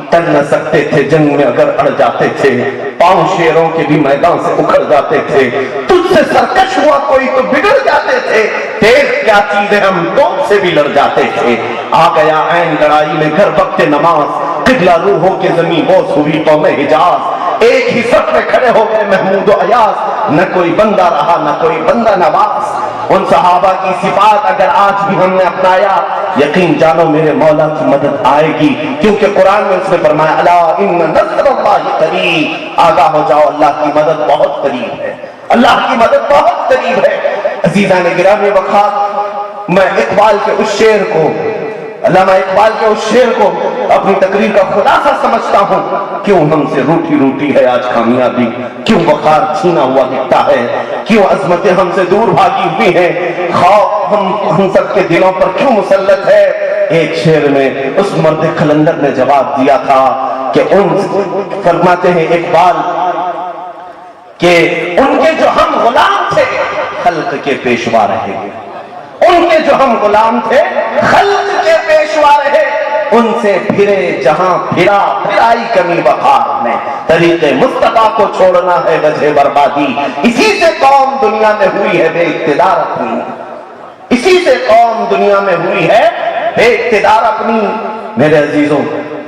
ٹل نہ سکتے تھے، جنگ میں اگر اڑ جاتے تھے، پاؤں شیروں کے بھی میدان سے اکھڑ جاتے تھے، تجھ سے سرکش ہوا کوئی تو بگڑ جاتے تھے، تیز کیا چیز ہے، ہم توپ سے بھی لڑ جاتے تھے۔ آ گیا عین لڑائی میں گھر وقت نماز، قبلہ روح ہو کے زمین بوس ہوئی قوم حجاز، ایک ہی صف میں کھڑے ہو گئے محمود و ایاز، نہ کوئی بندہ رہا نہ کوئی بندہ نواز۔ ان صحابہ کی صفات اگر آج بھی ہم نے اپنایا، یقین جانو میرے مولا کی مدد آئے گی، کیونکہ قرآن میں اس نے فرمایا الا ان نصر اللہ قریب، آگاہ ہو جاؤ اللہ کی مدد بہت قریب ہے، اللہ کی مدد بہت قریب ہے۔ عزیزان گرامی وقت میں اقبال کے اس شعر کو، علامہ اقبال کے اس شعر کو اپنی تقریر کا خلاصہ سمجھتا ہوں۔ کیوں ہم سے روٹھی روٹھی ہے آج کامیابی، کیوں وقار چھینا ہوا دکھتا ہے، کیوں عظمتیں ہم سے دور بھاگی ہوئی ہیں، خوف ہم سب کے دلوں پر کیوں مسلط ہے۔ ایک شعر میں اس مرد قلندر نے جواب دیا تھا کہ فرماتے ہیں اقبال کہ ان کے جو ہم غلام تھے خلق کے پیشوا رہے، ان کے جو ہم غلام تھے خلق کے پیشوا رہے، ان سے پھرے جہاں پھرا پھرائی کمی وقار میں، طریق مصطفیٰ کو چھوڑنا ہے وجہ بربادی، اسی سے قوم دنیا میں ہوئی ہے بے اقتدار اپنی، اسی سے قوم دنیا میں ہوئی ہے بے اقتدار اپنی۔ میرے عزیزوں،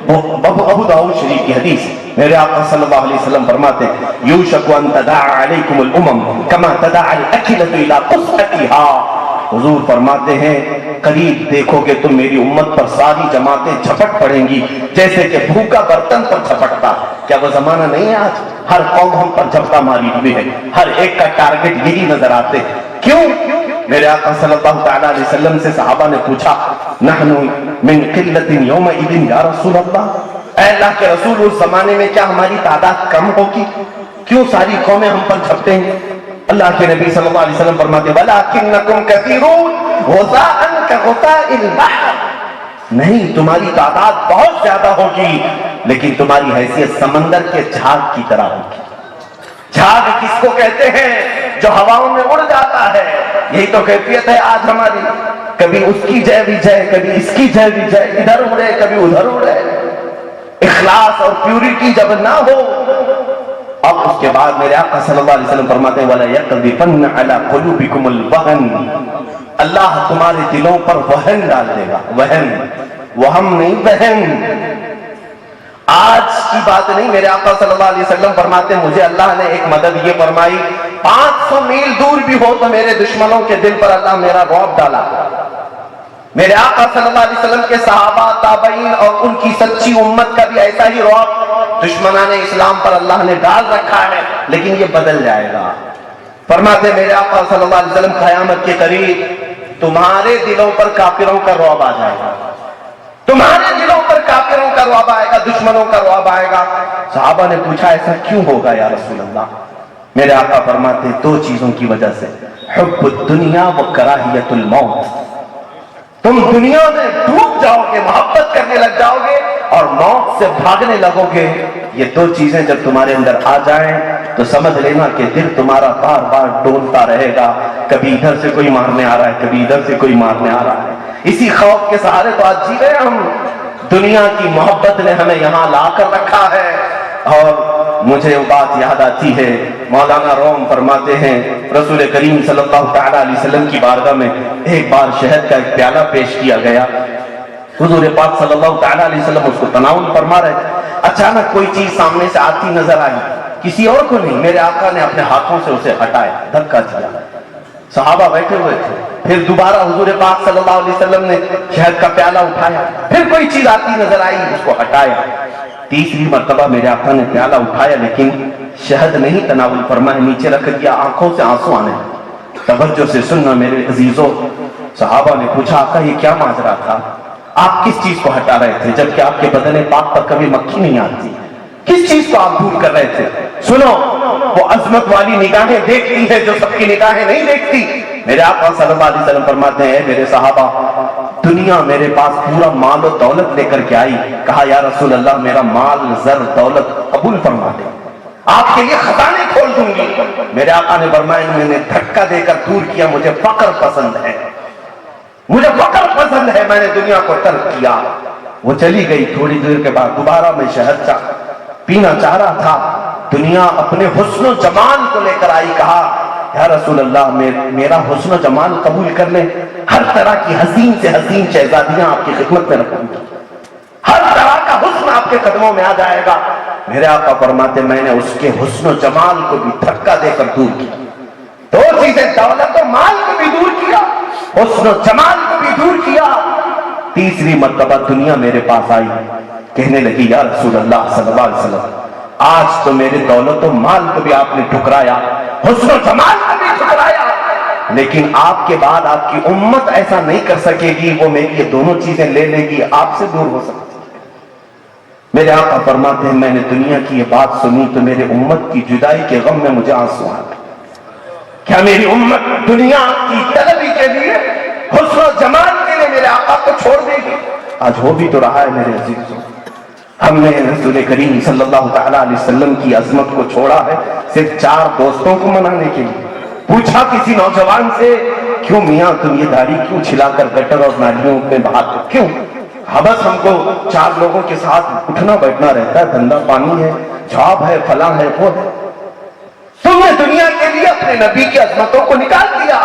ابو داؤد شریف کی حدیث، میرے آقا صلی اللہ علیہ وسلم فرماتے یوشک ان تداعى علیکم الامم کما تداعى الاکلۃ الی قصعتها، حضور فرماتے ہیں قریب دیکھو کہ تم میری امت پر ساری جماعتیں جھپٹ پڑیں گی جیسے کہ بھوکا برتن پر جھپٹتا۔ کیا وہ زمانہ نہیں ہے آج؟ ہر قوم ہم پر جھپٹا ماری ہوئی ہے، ہر ایک کا ٹارگٹ یہی نظر آتے۔ کیوں؟ میرے آقا صلی اللہ تعالیٰ علیہ وسلم سے صحابہ نے پوچھا نحن من قلت یومئذ یا رسول اللہ، اے اللہ کے رسول اس زمانے میں کیا ہماری تعداد کم ہوگی؟ کیوں ساری قومیں ہم پر جھپٹیں گے؟ اللہ کے نبی صلی اللہ علیہ وسلم فرماتے وَلَكِنَّكُمْ كَثِيرُونَ غُثَاءً كَغُثَاءِ الْبَحْرِ، نہیں تمہاری تعداد بہت زیادہ ہوگی لیکن تمہاری حیثیت سمندر کے جھاگ کی طرح ہوگی۔ جھاگ کس کو کہتے ہیں؟ جو ہواؤں میں اڑ جاتا ہے، یہی تو کیفیت ہے آج ہماری، کبھی اس کی جے بھی جے، کبھی اس کی جے بھی جے، ادھر اڑے کبھی ادھر اڑے۔ اخلاص اور پیوریٹی جب نہ ہو، اب اس کے بعد میرے آقا صلی اللہ علیہ وسلم فرماتے ہیں وَلَا يَقْذِفَنَّ عَلَىٰ قُلُوبِكُمُ الْوَهْنَ، اللہ تمہارے دلوں پر وہن ڈال دے گا، وہم نہیں وہن۔ آج کی بات نہیں، میرے آقا صلی اللہ علیہ وسلم فرماتے ہیں مجھے اللہ نے ایک مدد یہ فرمائی 500 میل دور بھی ہو تو میرے دشمنوں کے دل پر اللہ میرا رعب ڈالا۔ میرے آقا صلی اللہ علیہ وسلم کے صحابہ تابعین اور ان کی سچی امت کا بھی ایسا ہی رعب دشمنان اسلام پر اللہ نے ڈال رکھا ہے، لیکن یہ بدل جائے گا۔ فرماتے میرے آقا صلی اللہ علیہ وسلم قیامت کے قریب تمہارے دلوں پر کافروں کا رعب آ جائے گا، تمہارے دلوں پر کافروں کا رعب آئے گا، دشمنوں کا رعب آئے گا۔ صحابہ نے پوچھا ایسا کیوں ہوگا یا رسول اللہ؟ میرے آقا فرماتے 2 چیزوں کی وجہ سے، حب الدنیا و کراہیت الموت، تم دنیا میں ڈوب جاؤ گے، محبت کرنے لگ جاؤ گے اور موت سے بھاگنے لگو گے۔ یہ 2 چیزیں جب تمہارے اندر آ جائیں تو سمجھ لینا کہ دل تمہارا بار بار ڈولتا رہے گا، کبھی ادھر سے کوئی مارنے آ رہا ہے، کبھی ادھر سے کوئی مارنے آ رہا ہے۔ اسی خوف کے سہارے تو آج جی رہے ہم، دنیا کی محبت نے ہمیں یہاں لا کر رکھا ہے۔ اور مجھے وہ بات یاد آتی ہے، مولانا روم فرماتے ہیں رسول کریم صلی اللہ تعالیٰ علیہ وسلم کی بارگاہ میں ایک بار شہد کا ایک پیالہ پیش کیا گیا، حضور پاک صلی اللہ تعالیٰ علیہ وسلم اس کو تناول فرما رہے تھے، اچانک کوئی چیز سامنے سے آتی نظر آئی، کسی اور کو نہیں، میرے آقا نے اپنے ہاتھوں سے اسے ہٹایا، دھکا دیا، صحابہ بیٹھے ہوئے تھے، پھر دوبارہ حضور پاک صلی اللہ علیہ وسلم نے شہد کا پیالہ اٹھایا، پھر کوئی چیز آتی نظر آئی، اس کو ہٹایا، تیسری مرتبہ میرے آقا نے پیالہ اٹھایا لیکن شہد نہیں تناول فرمایا، نیچے رکھ دیا، آنکھوں سے آنسو آنے لگے۔ توجہ سے سننا میرے عزیزوں، صحابہ نے پوچھا آقا یہ کیا ماجرا تھا، آپ کس چیز کو ہٹا رہے تھے جبکہ آپ کے بدن پاک پر کبھی مکھی نہیں آتی، کس چیز کو آپ دور کر رہے تھے؟ سنو، وہ عظمت والی نگاہیں دیکھتی ہے جو سب کی نگاہیں نہیں دیکھتی۔ میرے آقا صلی اللہ علیہ وسلم فرماتے ہیں میرے صحابہ، دنیا میرے پاس پورا مال و دولت لے کر کے آئی، کہا یا رسول اللہ میرا مال زر دولت قبول فرما دے، آپ کے لیے خزانے کھول دوں گی۔ میرے آقا نے فرمایا میں نے دھکا دے کر دور کیا، مجھے فقر پسند ہے، مجھے فقر پسند ہے، میں نے دنیا کو ترک کیا۔ وہ چلی گئی، تھوڑی دیر کے بعد دوبارہ میں شہد پینا چاہ رہا تھا، دنیا اپنے حسن و جمال کو لے کر آئی، کہا یا رسول اللہ میرا حسن و جمال قبول کر لیں، ہر طرح کی حسین سے حسین شہزادیاں آپ کی خدمت میں رکھوں گی، ہر طرح کا حسن آپ کے قدموں میں آ جائے گا۔ میرے آقا فرماتے میں نے اس کے حسن و جمال کو بھی دھکا دے کر دور کیا، دو چیزیں، دولت و مال کو بھی دور کیا، حسن و جمال کو بھی دور کیا۔ تیسری مرتبہ دنیا میرے پاس آئی، کہنے لگی یا رسول اللہ صلی اللہ علیہ وسلم آج تو میرے دولت و مال کو بھی آپ نے ٹھکرایا، حسن و جمال کو بھی ٹھکرایا، لیکن آپ کے بعد آپ کی امت ایسا نہیں کر سکے گی، وہ میری یہ دونوں چیزیں لے لے گی، آپ سے دور ہو سکتی۔ میرے آقا فرماتے ہیں میں نے دنیا کی یہ بات سنی تو میرے امت کی جدائی کے غم میں مجھے آنسو آ گئے۔ کیا میری امت دنیا کی طلبی کے لیے، حسن و جمال کے لیے میرے آقا کو چھوڑ دے گی؟ آج ہو بھی تو رہا ہے میرے عزیزوں، ہم نے رسول کریم صلی اللہ تعالیٰ علیہ وسلم کی عظمت کو چھوڑا ہے صرف 4 دوستوں کو منانے کے لیے۔ پوچھا کسی نوجوان سے کیوں میاں تم یہ داڑھی کیوں چھلا کر گٹر اور نالیوں میں بہاتے ہو، کیوں؟ بس ہم کو 4 لوگوں کے ساتھ اٹھنا بیٹھنا رہتا ہے، دھندا پانی ہے، جاب ہے، فلاں ہے، وہ ہے۔ تم نے دنیا کے لیے اپنے نبی کی عظمتوں کو نکال دیا،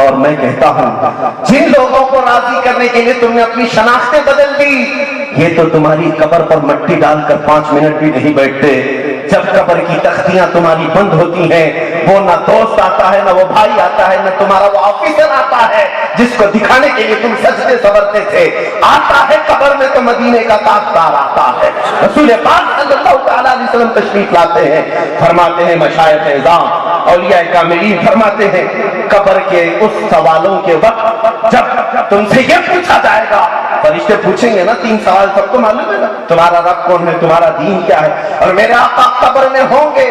اور میں کہتا ہوں جن لوگوں کو راضی کرنے کے لیے تم نے اپنی شناختیں بدل دی، یہ تو تمہاری قبر پر مٹی ڈال کر 5 منٹ بھی نہیں بیٹھتے۔ جب قبر کی تختیاں تمہاری بند ہوتی ہیں، وہ نہ دوست آتا ہے، نہ وہ بھائی آتا ہے، نہ تمہارا وہ آفیسر آتا ہے جس کو دکھانے کے لیے تم سجدے سورتے تھے، آتا ہے قبر میں تو مدینے کا تاجدار آتا ہے۔ رسول پاک صلی اللہ تعالیٰ علیہ وسلم تشریف لاتے ہیں، فرماتے ہیں مشائخ اعظام اولیاء کاملین فرماتے ہیں قبر کے اس سوالوں کے وقت جب تم سے یہ پوچھا جائے گا، فرشتے پوچھیں گے نا 3 سوال، سب کو معلوم ہے نا، تمہارا رب کون ہے، تمہارا دین کیا ہے، اور میرے آقا قبر میں ہوں گے،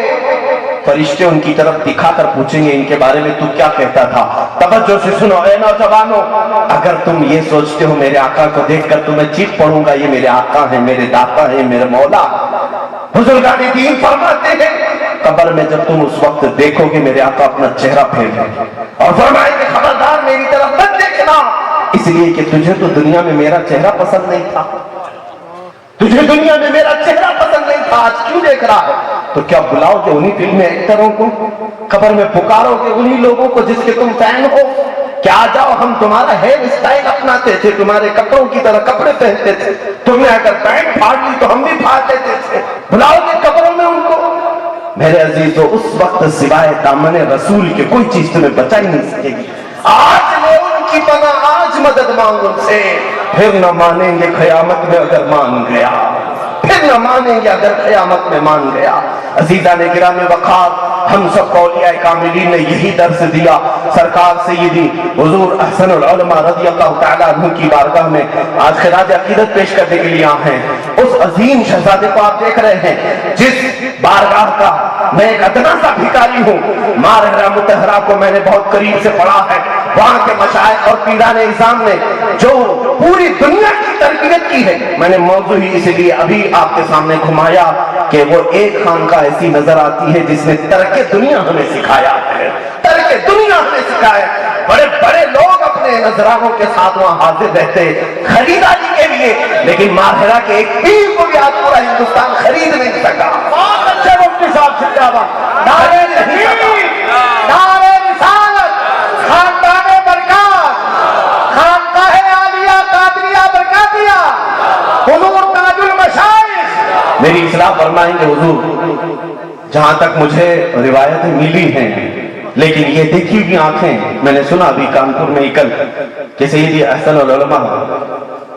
فرشتے ان کی طرف دکھا کر پوچھیں گے ان کے بارے میں تو کیا کہتا تھا۔ توجہ سے سنو اے نوجوانوں، اگر تم یہ سوچتے ہو میرے آقا کو دیکھ کر تمہیں چیخ پڑوں گا یہ میرے آقا ہیں، میرے داتا ہیں، میرے مولا، بزرگان دین فرماتے ہیں قبر میں جب تم اس وقت دیکھو گے میرے آقا اپنا چہرہ پھیر لیں گے اور فرمائیں کہ خبردار میری طرف مت دیکھنا، اس لیے کہ تجھے تو دنیا میں میرا چہرہ پسند نہیں تھا، تجھے دنیا میں میرا چہرہ پسند نہیں تھا، آج کیوں دیکھ رہا ہے؟ تو کیا بلاؤ گے انہی فلم ایکٹروں کو، قبر میں پکارو گے انہی لوگوں کو جس کے تم فین ہو؟ کیا آ جاؤ ہم تمہارا ہیئر اسٹائل اپناتے تھے، تمہارے کپڑوں کی طرح کپڑے پہنتے تھے، تم نے اگر پینٹ پھاڑ لی تو ہم بھی پھاڑ دیتے تھے، بلاؤ گے قبروں میں ان کو؟ میرے عزیزو اس وقت سوائے دامن رسول کے کوئی چیز تمہیں بچا ہی نہیں سکے گی۔ آج لے ان کی پناہ، آج مدد مانگ ان سے، پھر نہ مانیں گے قیامت میں اگر مان گیا، پھر نہ مانیں گے اگر قیامت میں مان گیا۔ عزیزان گرامی وقار، ہم سب کو اولیاء کاملین نے یہی درس دیا۔ سرکار سیدی حضور احسن العلماء رضی اللہ تعالیٰ عنہ کی بارگاہ میں آج خراج عقیدت پیش کرنے کے لیے آئے ہیں۔ اس عظیم شہزادے کو آپ دیکھ رہے ہیں جس بارگاہ کا میں ایک ادنا سا بھکاری ہوں، مارحرہ مطہرہ کو میں نے بہت قریب سے پڑھا ہے، وہاں کے مشائخ اور پیران اعظام نے جو پوری دنیا کی تربیت کی ہے، میں نے موضوع ہی اس لیے ابھی آپ کے سامنے گھمایا کہ وہ ایک خانقاہ ایسی نظر آتی ہے جس نے ترک دنیا ہمیں سکھایا ہے، ترک دنیا ہمیں سکھایا ہے۔ بڑے بڑے لوگ اپنے نذرانوں کے ساتھ وہاں حاضر رہتے خریداری کے لیے، لیکن مارحرہ کے ایک پیر کو بھی آج پورا ہندوستان خرید نہیں سکا۔ اچھے مفتی صاحب زندہ باد، نعرہ تحقیق، نعرہ رسالت، خاندان برکات، خانقاہ عالیہ قادریہ برکاتیہ، حضور تاج المشائخ۔ میری اصلاح فرمائیں گے حضور، جہاں تک مجھے روایتیں ملی ہیں، لیکن یہ دیکھی ہوئی آنکھیں، میں نے سنا ابھی کانپور میں کل کہ سیدی احسن العلماء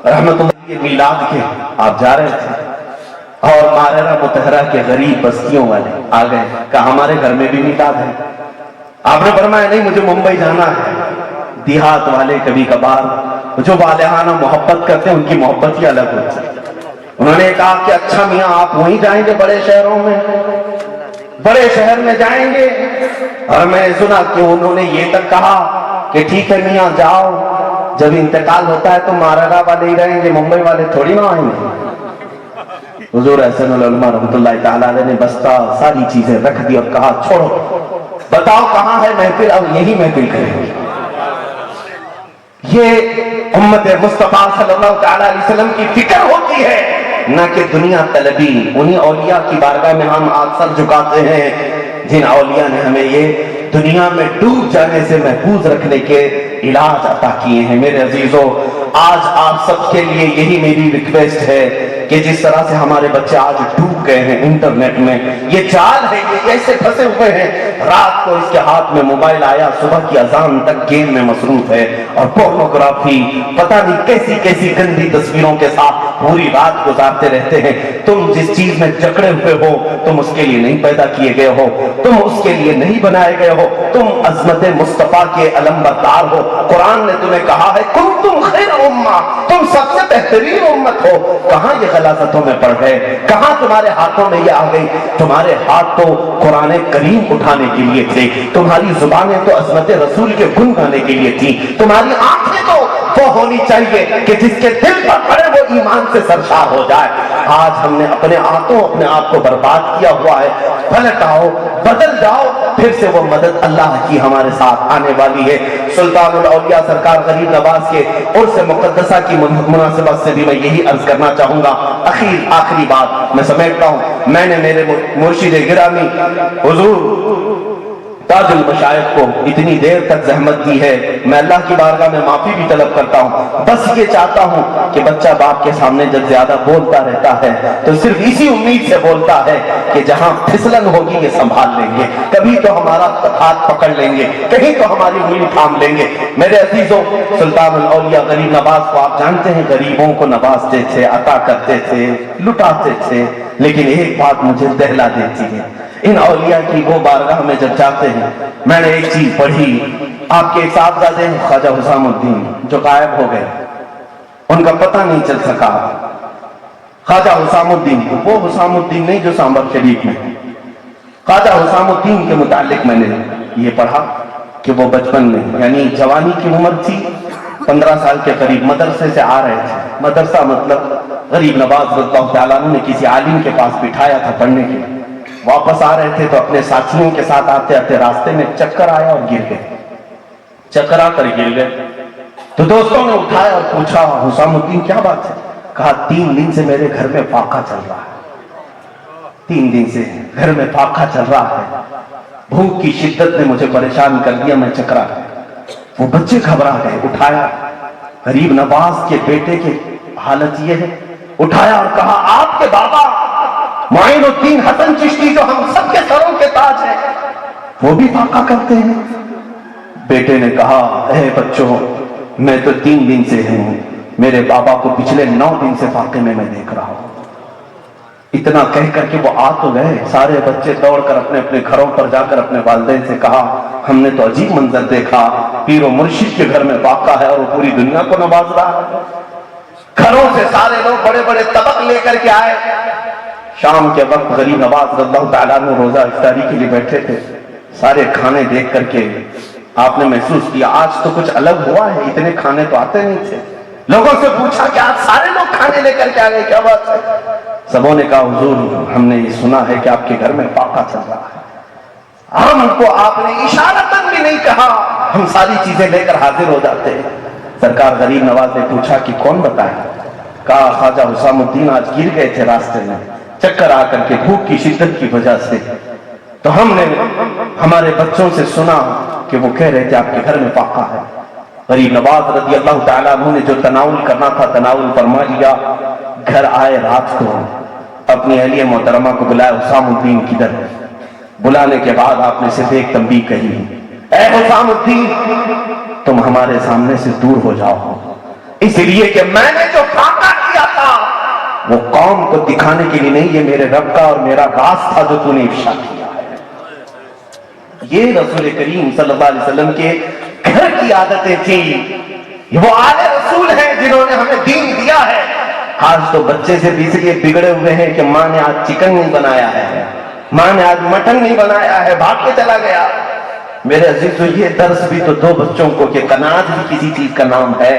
رحمت اللہ کے میلاد کے آپ جا رہے تھے اور مارحرہ مطہرہ کے غریب بستیوں والے آ گئے، کہا ہمارے گھر میں بھی میلاد ہے۔ آپ نے فرمایا نہیں مجھے ممبئی جانا ہے۔ دیہات والے کبھی کبھار جو والہانہ محبت کرتے ہیں ان کی محبت ہی الگ ہوتی ہے۔ انہوں نے کہا کہ اچھا میاں آپ وہیں جائیں گے بڑے شہروں میں، بڑے شہر میں جائیں گے؟ اور میں نے سنا کہ انہوں نے یہ تک کہا کہ ٹھیک ہے میاں جاؤ، جب انتقال ہوتا ہے تو مارحرہ والے ہی رہیں گے، ممبئی والے تھوڑی نہ آئیں گے۔ حضور احسن العلماء رحمت اللہ تعالیٰ علیہ نے بستہ ساری چیزیں رکھ دی اور کہا چھوڑو، بتاؤ کہاں ہے محفل، اب یہی محفل کریں گے۔ یہ امت مصطفیٰ صلی اللہ تعالیٰ علیہ وسلم کی فکر ہوتی ہے، نہ کہ دنیا طلبی۔ انہی اولیاء کی بارگاہ میں ہم آج سر جھکاتے ہیں جن اولیاء نے ہمیں یہ دنیا میں ڈوب جانے سے محفوظ رکھنے کے علاج عطا کیے ہیں۔ میرے عزیزوں، آج آپ سب کے لیے یہی میری ریکویسٹ ہے کہ جس طرح سے ہمارے بچے آج ڈوب گئے ہیں انٹرنیٹ میں، یہ جال ہے، یہ کیسے پھنسے ہوئے ہیں۔ رات کو اس کے ہاتھ میں موبائل آیا، صبح کی اذان تک گیم میں مصروف ہے، اور پورنوگرافی، پتہ نہیں کیسی کیسی گندی تصویروں کے ساتھ پوری رات گزارتے رہتے ہیں۔ تم جس چیز میں جکڑے ہوئے ہو، تم اس کے لیے نہیں پیدا کیے گئے ہو، تم اس کے لیے نہیں بنائے گئے ہو، تم عظمت مصطفیٰ کے علمبردار ہو۔ قرآن نے تمہیں کہا ہے کنتم خیر امہ، تم سب سے بہترین امت ہو۔ کہاں یہ غلاظتوں میں پڑ گئے؟ کہاں تمہارے ہاتھوں میں یہ آ گئی؟ تمہارے ہاتھ تو قرآن کریم اٹھانے کے لیے تھے، تمہاری زبانیں تو عظمت رسول کے گن گانے کے لیے تھی، تمہاری آنکھیں تو وہ ہونی چاہیے کہ جس کے دل پر پڑے وہ ایمان سے سرشار ہو جائے۔ آج ہم نے اپنے ہاتھوں اپنے آپ کو برباد کیا ہوا ہے۔ پلٹ آؤ، بدل جاؤ، پھر سے وہ مدد اللہ کی ہمارے ساتھ آنے والی ہے۔ سلطان الاولیاء سرکار غریب نواز کے عرس مقدسہ کی مناسبت سے بھی میں یہی عرض کرنا چاہوں گا۔ آخری بات میں سمیٹتا ہوں، میں نے میرے مرشد گرامی حضور تاج المشائخ کو اتنی دیر تک زحمت دی ہے، میں اللہ کی بارگاہ میں معافی بھی طلب کرتا ہوں۔ بس یہ چاہتا ہوں کہ بچہ باپ کے سامنے جب زیادہ بولتا رہتا ہے تو صرف اسی امید سے بولتا ہے کہ جہاں پھسلن ہوگی یہ سنبھال لیں گے، کبھی تو ہمارا ہاتھ پکڑ لیں گے، کہیں تو ہماری انگلی تھام لیں گے۔ میرے عزیزوں، سلطان الاولیاء غریب نواز کو آپ جانتے ہیں، غریبوں کو نوازتے تھے، عطا کرتے تھے، لٹاتے تھے، لیکن ایک بات مجھے دہلا دیتی ہے، ان اولیاء کی وہ بارگاہ میں جب جاتے ہیں، میں نے ایک چیز پڑھی، آپ کے صاحبزادے خواجہ حسام الدین جو غائب ہو گئے، ان کا پتہ نہیں چل سکا۔ خواجہ حسام الدین، وہ حسام الدین نہیں جو سامبر شریف میں، خواجہ حسام الدین کے متعلق میں نے یہ پڑھا کہ وہ بچپن میں، یعنی جوانی کی عمر تھی، 15 سال کے قریب مدرسے سے آ رہے تھے۔ مدرسہ مطلب غریب نواز رضی اللہ تعالیٰ عنہ نے کسی عالم کے پاس بٹھایا تھا پڑھنے کے لیے، واپس آ رہے تھے تو اپنے ساتھیوں کے ساتھ آتے آتے راستے میں چکر آیا اور گر گئے، چکر آ کر گر گئے تو دوستوں نے اٹھایا اور پوچھا حسام الدین کیا بات ہے؟ کہا 3 دن سے میرے گھر میں فاقہ چل رہا ہے، 3 دن سے گھر میں فاقہ چل رہا ہے، بھوک کی شدت نے مجھے پریشان کر دیا، میں چکرا گیا۔ وہ بچے گھبرا گئے، اٹھایا، غریب نواز کے بیٹے کی حالت یہ ہے، اٹھایا اور کہا آپ کے بابا معین الدین حسن چشتی جو ہم سب کے سروں کے تاج ہیں، وہ بھی فاقہ کرتے ہیں؟ بیٹے نے کہا اے بچوں، میں تو 3 دن سے ہوں، میرے بابا کو پچھلے 9 دن سے فاقے میں دیکھ رہا ہوں۔ اتنا کہہ کر کے وہ آ تو گئے، سارے بچے دوڑ کر اپنے اپنے گھروں پر جا کر اپنے والدین سے کہا ہم نے تو عجیب منظر دیکھا، پیر و مرشد کے گھر میں فاقہ ہے اور وہ پوری دنیا کو نواز رہا ہے۔ گھروں سے سارے لوگ بڑے بڑے طبق لے کر کے آئے۔ شام کے وقت غریب نواز رضی اللہ تعالیٰ عنہ روزہ افطاری کے لیے بیٹھے تھے، سارے کھانے دیکھ کر کے آپ نے محسوس کیا آج تو کچھ الگ ہوا ہے، اتنے کھانے تو آتے نہیں تھے۔ لوگوں سے پوچھا کہ آج سارے لوگ کھانے لے کر کے آ گئے، کیا بات ہے؟ سبوں نے کہا حضور ہم نے یہ سنا ہے کہ آپ کے گھر میں فاقہ چل رہا ہے۔ ہم کو آپ نے اشارتاً بھی نہیں کہا، ہم ساری چیزیں لے کر حاضر ہو جاتے ہیں۔ سرکار غریب نواز نے پوچھا کہ کون بتایا؟ کہا خواجہ حسام الدین آج گر گئے تھے راستے میں، چکر آ کر کے بھوک کی شدت کی وجہ سے، تو ہم نے ہمارے بچوں سے سنا کہ وہ کہہ رہے تھے آپ کے گھر میں فاقہ ہے۔ غریب نواز رضی اللہ تعالیٰ عنہ نے جو تناول کرنا تھا تناول فرما لیا۔ گھر آئے رات کو، اپنی اہلیہ محترمہ کو بلایا، حسام الدین کدھر؟ بلانے کے بعد آپ نے صرف ایک تنبیہ کہی، اے حسام الدین تم ہمارے سامنے سے دور ہو جاؤ، اس لیے کہ میں نے جو فاقہ کیا تھا وہ قوم کو دکھانے کے لیے نہیں، یہ میرے رب کا اور میرا راز تھا جو تو نے افشا کیا ہے۔ یہ رسول کریم صلی اللہ علیہ وسلم کے گھر کی عادتیں تھیں، وہ آل رسول ہیں جنہوں نے ہمیں دین دیا ہے۔ آج تو بچے سے بھی اس لیے بگڑے ہوئے ہیں کہ ماں نے آج چکن نہیں بنایا ہے، ماں نے آج مٹن نہیں بنایا ہے، بھاگ کے چلا گیا۔ میرے عزیزو یہ درس بھی تو دو بچوں کو کہ قناعت بھی کسی چیز کا نام ہے۔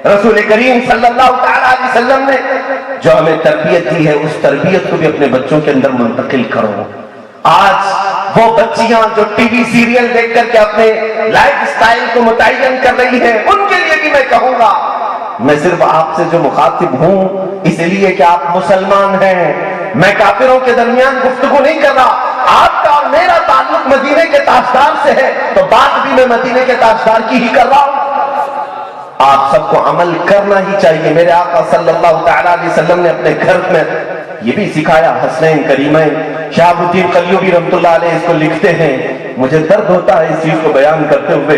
رسول کریم صلی اللہ تعالیٰ علیہ وسلم نے جو ہمیں تربیت دی ہے اس تربیت کو بھی اپنے بچوں کے اندر منتقل کرو۔ آج وہ بچیاں جو ٹی وی سیریل دیکھ کر کے اپنے لائف سٹائل کو متعین کر رہی ہیں، ان کے لیے بھی میں کہوں گا، میں صرف آپ سے جو مخاطب ہوں اس لیے کہ آپ مسلمان ہیں، میں کافروں کے درمیان گفتگو نہیں کر رہا۔ آپ کا اور میرا تعلق تعلق مدینے کے تاجدار سے ہے تو بات بھی میں مدینے کے تاجدار کی ہی کر رہا ہوں۔ آپ سب کو عمل کرنا ہی چاہیے۔ میرے آقا صلی اللہ تعالی علیہ وسلم نے اپنے گھر میں یہ بھی سکھایا، حسنین کریمین۔ شہاب الدین قلیوبی رحمۃ اللہ علیہ اس کو لکھتے ہیں، مجھے درد ہوتا ہے اس چیز کو بیان کرتے ہوئے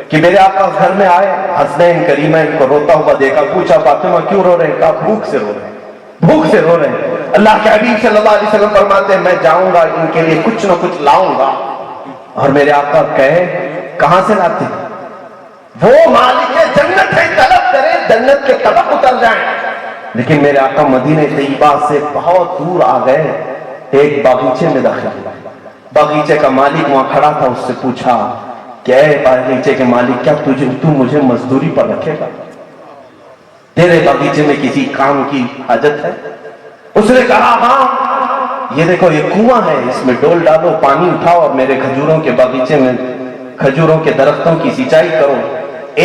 کہ میرے آقا گھر میں آئے، حسنین کریمین کو روتا ہوا دیکھا، پوچھا فاطمہ کیوں رو رہے ہیں؟ کہا بھوک سے رو رہے ہیں، بھوک سے رو رہے ہیں۔ اللہ کے حبیب صلی اللہ علیہ وسلم فرماتے ہیں میں جاؤں گا ان کے لیے کچھ نہ کچھ لاؤں گا۔ اور میرے آقا کہے کہاں سے لاتے؟ وہ مالک جنت ہے، طلب کرے جنت کے طبق اتر جائیں۔ لیکن میرے آقا مدینہ طیبہ سے بہت دور آ گئے، ایک باغیچے میں داخل ہوئے۔ باغیچے کا مالک وہاں کھڑا تھا، اس سے پوچھا کہ اے باغیچے کے مالک کیا تو مجھے مزدوری پر رکھے گا؟ تیرے باغیچے میں کسی کام کی حاجت ہے؟ اس نے کہا ہاں، یہ دیکھو یہ کنواں ہے، اس میں ڈول ڈالو، پانی اٹھاؤ اور میرے کھجوروں کے باغیچے میں کھجوروں کے درختوں کی سینچائی کرو،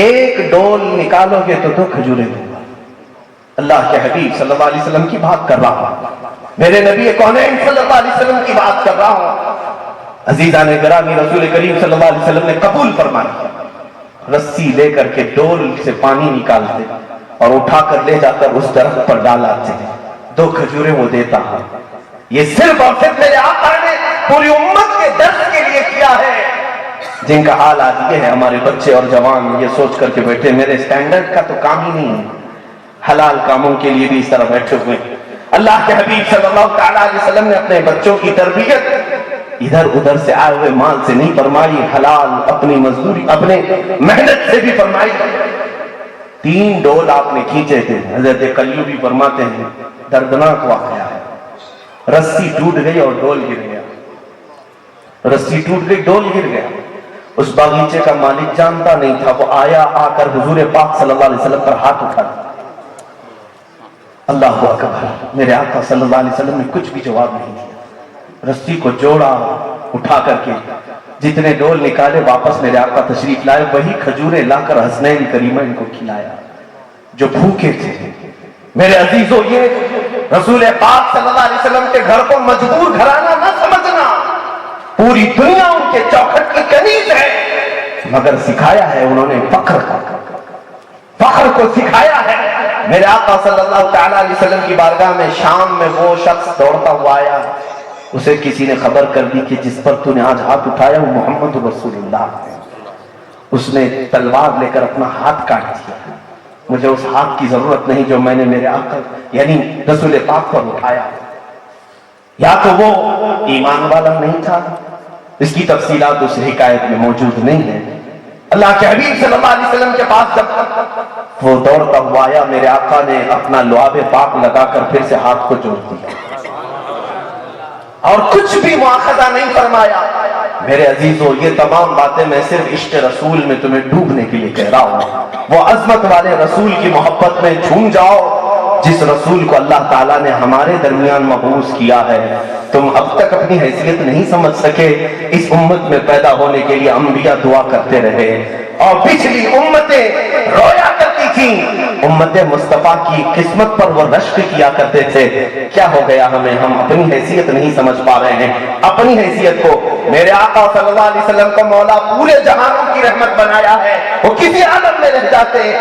ایک ڈول نکالو گے تو کھجوریں دوں گا۔ اللہ کے حبیب صلی اللہ علیہ وسلم کی بات کر رہا ہوں، میرے نبی کونین صلی اللہ علیہ وسلم کی بات کر رہا ہوں۔ عزیزان گرامی، رسول کریم صلی اللہ علیہ وسلم نے قبول فرمایا، رسی لے کر کے ڈول سے پانی نکالتے اور اٹھا کر لے جا کر اس درخت پر ڈالاتے، 2 کھجوریں وہ دیتا ہے۔ یہ صرف اور صرف میرے آقا نے پوری امت کے درس کے لیے کیا ہے، جن کا حال آج یہ ہے ہمارے بچے اور جوان یہ سوچ کر کے بیٹھے میرے سٹینڈرڈ کا تو کام ہی نہیں ہے، حلال کاموں کے لیے بھی اس طرح بیٹھے ہوئے۔ اللہ کے حبیب صلی اللہ تعالی علیہ وسلم نے اپنے بچوں کی تربیت ادھر ادھر سے آئے ہوئے مال سے نہیں فرمائی، حلال اپنی مزدوری اپنے محنت سے بھی فرمائی۔ 3 ڈول آپ نے کھینچے تھے، حضرت قلیوبی فرماتے ہیں دردناک واقعہ ہے، رسی ٹوٹ گئی اور ڈول گر گیا، رسی ٹوٹ گئی ڈول گر گیا۔ اس باغیچے کا مالک جانتا نہیں تھا، وہ آیا، آ کر حضور پاک صلی اللہ علیہ وسلم پر ہاتھ اٹھا دیا۔ اللہ اکبر، میرے آقا صلی اللہ علیہ وسلم نے کچھ بھی جواب نہیں دیا، رسی کو جوڑا، اٹھا کر کے جتنے ڈول نکالے واپس میرے آقا تشریف لائے، وہی کھجوریں لا کر حسنین کریمین کو کھلایا جو بھوکے تھے۔ میرے عزیزو، یہ رسول پاک صلی اللہ علیہ وسلم کے گھر کو مجبور گھرانہ نہ سمجھنا، پوری دنیا ان کے چوکھٹ کی کنیز ہے، مگر سکھایا ہے انہوں نے فخر کو سکھایا ہے۔ میرے آقا صلی اللہ تعالی علیہ وسلم کی بارگاہ میں شام میں وہ شخص دوڑتا ہوا آیا، اسے کسی نے خبر کر دی کہ جس پر تو نے آج ہاتھ اٹھایا وہ محمد رسول اللہ ہے۔ اس نے تلوار لے کر اپنا ہاتھ کاٹ دیا، مجھے اس ہاتھ کی ضرورت نہیں جو میں نے میرے آقا یعنی رسول پاک پر اٹھایا۔ یا تو وہ ایمان والا نہیں تھا، اس کی تفصیلات اس حکایت میں موجود نہیں ہے۔ اللہ کے حبیب صلی اللہ علیہ وسلم کے پاس جب وہ دوڑتا ہوا آیا، میرے آقا نے اپنا لعاب پاک لگا کر پھر سے ہاتھ کو جوڑ دیا اور کچھ بھی مواخذہ نہیں فرمایا۔ میرے عزیزو، یہ تمام باتیں میں صرف عشق رسول میں تمہیں ڈوبنے کے لیے کہہ رہا ہوں۔ وہ عظمت والے رسول کی محبت میں جھوم جاؤ جس رسول کو اللہ تعالیٰ نے ہمارے درمیان مبعوث کیا ہے۔ تم اب تک اپنی حیثیت نہیں سمجھ سکے، اس امت میں پیدا ہونے کے لیے انبیاء دعا کرتے رہے اور پچھلی امتیں رویا کرتی تھیں، امت مصطفیٰ کی قسمت پر وہ رشک کیا کرتے تھے۔ کیا ہو گیا ہمیں؟ ہم اپنی حیثیت نہیں سمجھ پا رہے ہیں، اپنی حیثیت کو۔ میرے آقا صلی اللہ علیہ وسلم کو مولا پورے جہانوں کی رحمت بنایا ہے، وہ کسی عالم میں رہ جاتے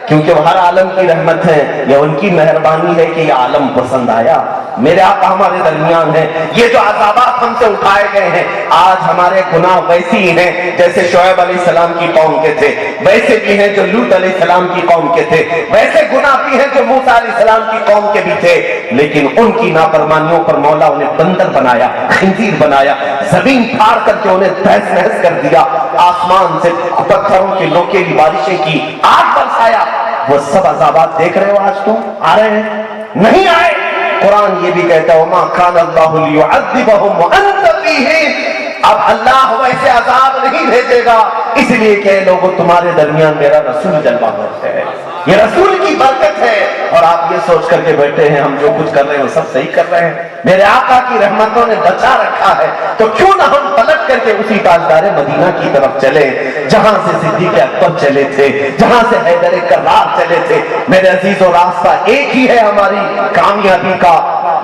کیونکہ وہ ہر عالم کی رحمت ہے، یہ ان کی مہربانی ہے کہ یہ عالم پسند آیا۔ میرے آقا ہمارے درمیان ہیں، یہ جو عذابات ہم سے اٹھائے گئے ہیں، آج ہمارے گناہ ویسی ہی ہیں جیسے شعیب علیہ السلام کی قوم کے تھے، ویسے بھی ہیں جو لوط علیہ السلام کی قوم کے تھے، ویسے گناہ بھی ہیں جو موسیٰ علیہ السلام کی قوم کے بھی تھے، لیکن ان کی نافرمانیوں پر مولا انہیں بندر بنایا، خنزیر بنایا، زمین پھاڑ کر کے انہیں تہس نہس کر دیا، آسمان سے پتھروں کی نوکیلی بارشیں کی، آگ برسایا۔ وہ سب عذابات دیکھ رہے ہو، آج تم آ رہے ہیں؟ نہیں آئے۔ قرآن یہ بھی کہتا ہے وَمَا كَانَ اللَّهُ لِيُعَذِّبَهُمْ وَأَنْتَ فِيهِمْ، اب اللہ ویسے عذاب نہیں بھیجے گا، اس لیے کہ لوگوں تمہارے درمیان میرا رسول جلوہ گر ہے، یہ رسول کی برکت ہے۔ اور آپ یہ سوچ کر کے بیٹھے ہیں ہم جو کچھ کر رہے ہیں وہ سب صحیح کر رہے ہیں، میرے آقا کی رحمتوں نے بچا رکھا ہے، تو کیوں نہ ہم پلٹ کر کے اسی تاجدار مدینہ کی طرف چلے جہاں سے صدیق اکبر چلے تھے، جہاں سے حیدر کرار چلے تھے۔ میرے عزیزو، راستہ ایک ہی ہے ہماری کامیابی کا،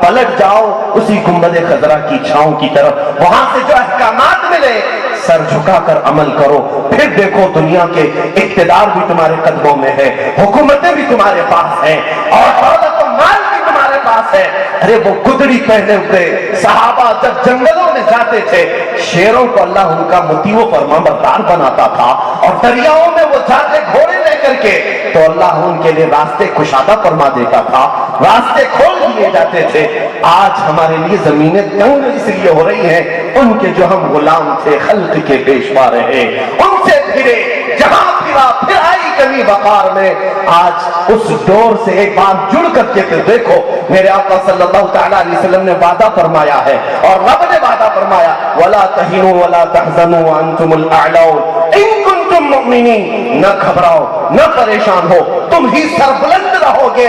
پلٹ جاؤ اسی گنبد خضرا کی چھاؤں کی طرف، وہاں سے جو احکامات ملے سر جھکا کر عمل کرو، پھر دیکھو دنیا کے اقتدار بھی تمہارے قدموں میں ہے، حکومتیں بھی تمہارے پاس ہیں، اور دولت و مال بھی تمہارے پاس ہے۔ ارے وہ گدڑی پہنے ہوئے صحابہ جب جنگلوں میں جاتے تھے، شیروں کو اللہ ان کا مطیع و فرمانبردار بناتا تھا، اور دریاؤں میں وہ جاتے گھوڑے لے کر کے تو اللہ ان کے لیے راستے کشادہ فرما دیتا تھا، راستے کھول دیے جاتے تھے۔ آج ہمارے لیے زمینیں تنگ اس لیے ہو رہی ہیں، ان کے جو ہم غلام تھے خلق کے پیشوا رہے، ان سے پھرے، جہاں پھرا پھر آئی کمی وقار میں۔ آج اس ڈور سے ایک بار جڑ کر کے پھر دیکھو، میرے آقا صلی اللہ تعالیٰ علیہ وسلم نے وعدہ فرمایا ہے، اور رب نے وعدہ فرمایا وَلَا تَهِنُوا وَلَا تَحْزَنُوا وَأَنْتُمُ الْأَعْلَوْنَ إِن كُنتُم مُؤْمِنِينَ۔ نہ گھبراؤ، نہ پریشان ہو، تم ہی سربلند رہو گے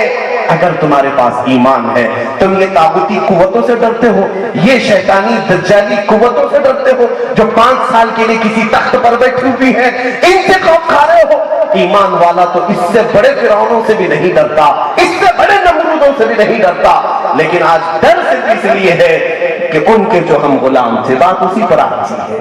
اگر تمہارے پاس ایمان ہے۔ تم یہ طاغوتی قوتوں سے ڈرتے ہو، یہ شیطانی دجالی قوتوں سے ڈرتے ہو جو 5 سال کے لیے کسی تخت پر بیٹھی ہوئی ہیں، ان سے خوف کھا رہے ہو۔ ایمان والا تو اس سے بڑے فرعونوں سے بھی نہیں ڈرتا، اس سے بڑے نمرودوں سے بھی نہیں ڈرتا، لیکن آج ڈر صرف اس لیے ہے کہ ان کے جو ہم غلام تھے۔ بات اسی پر آتی ہے،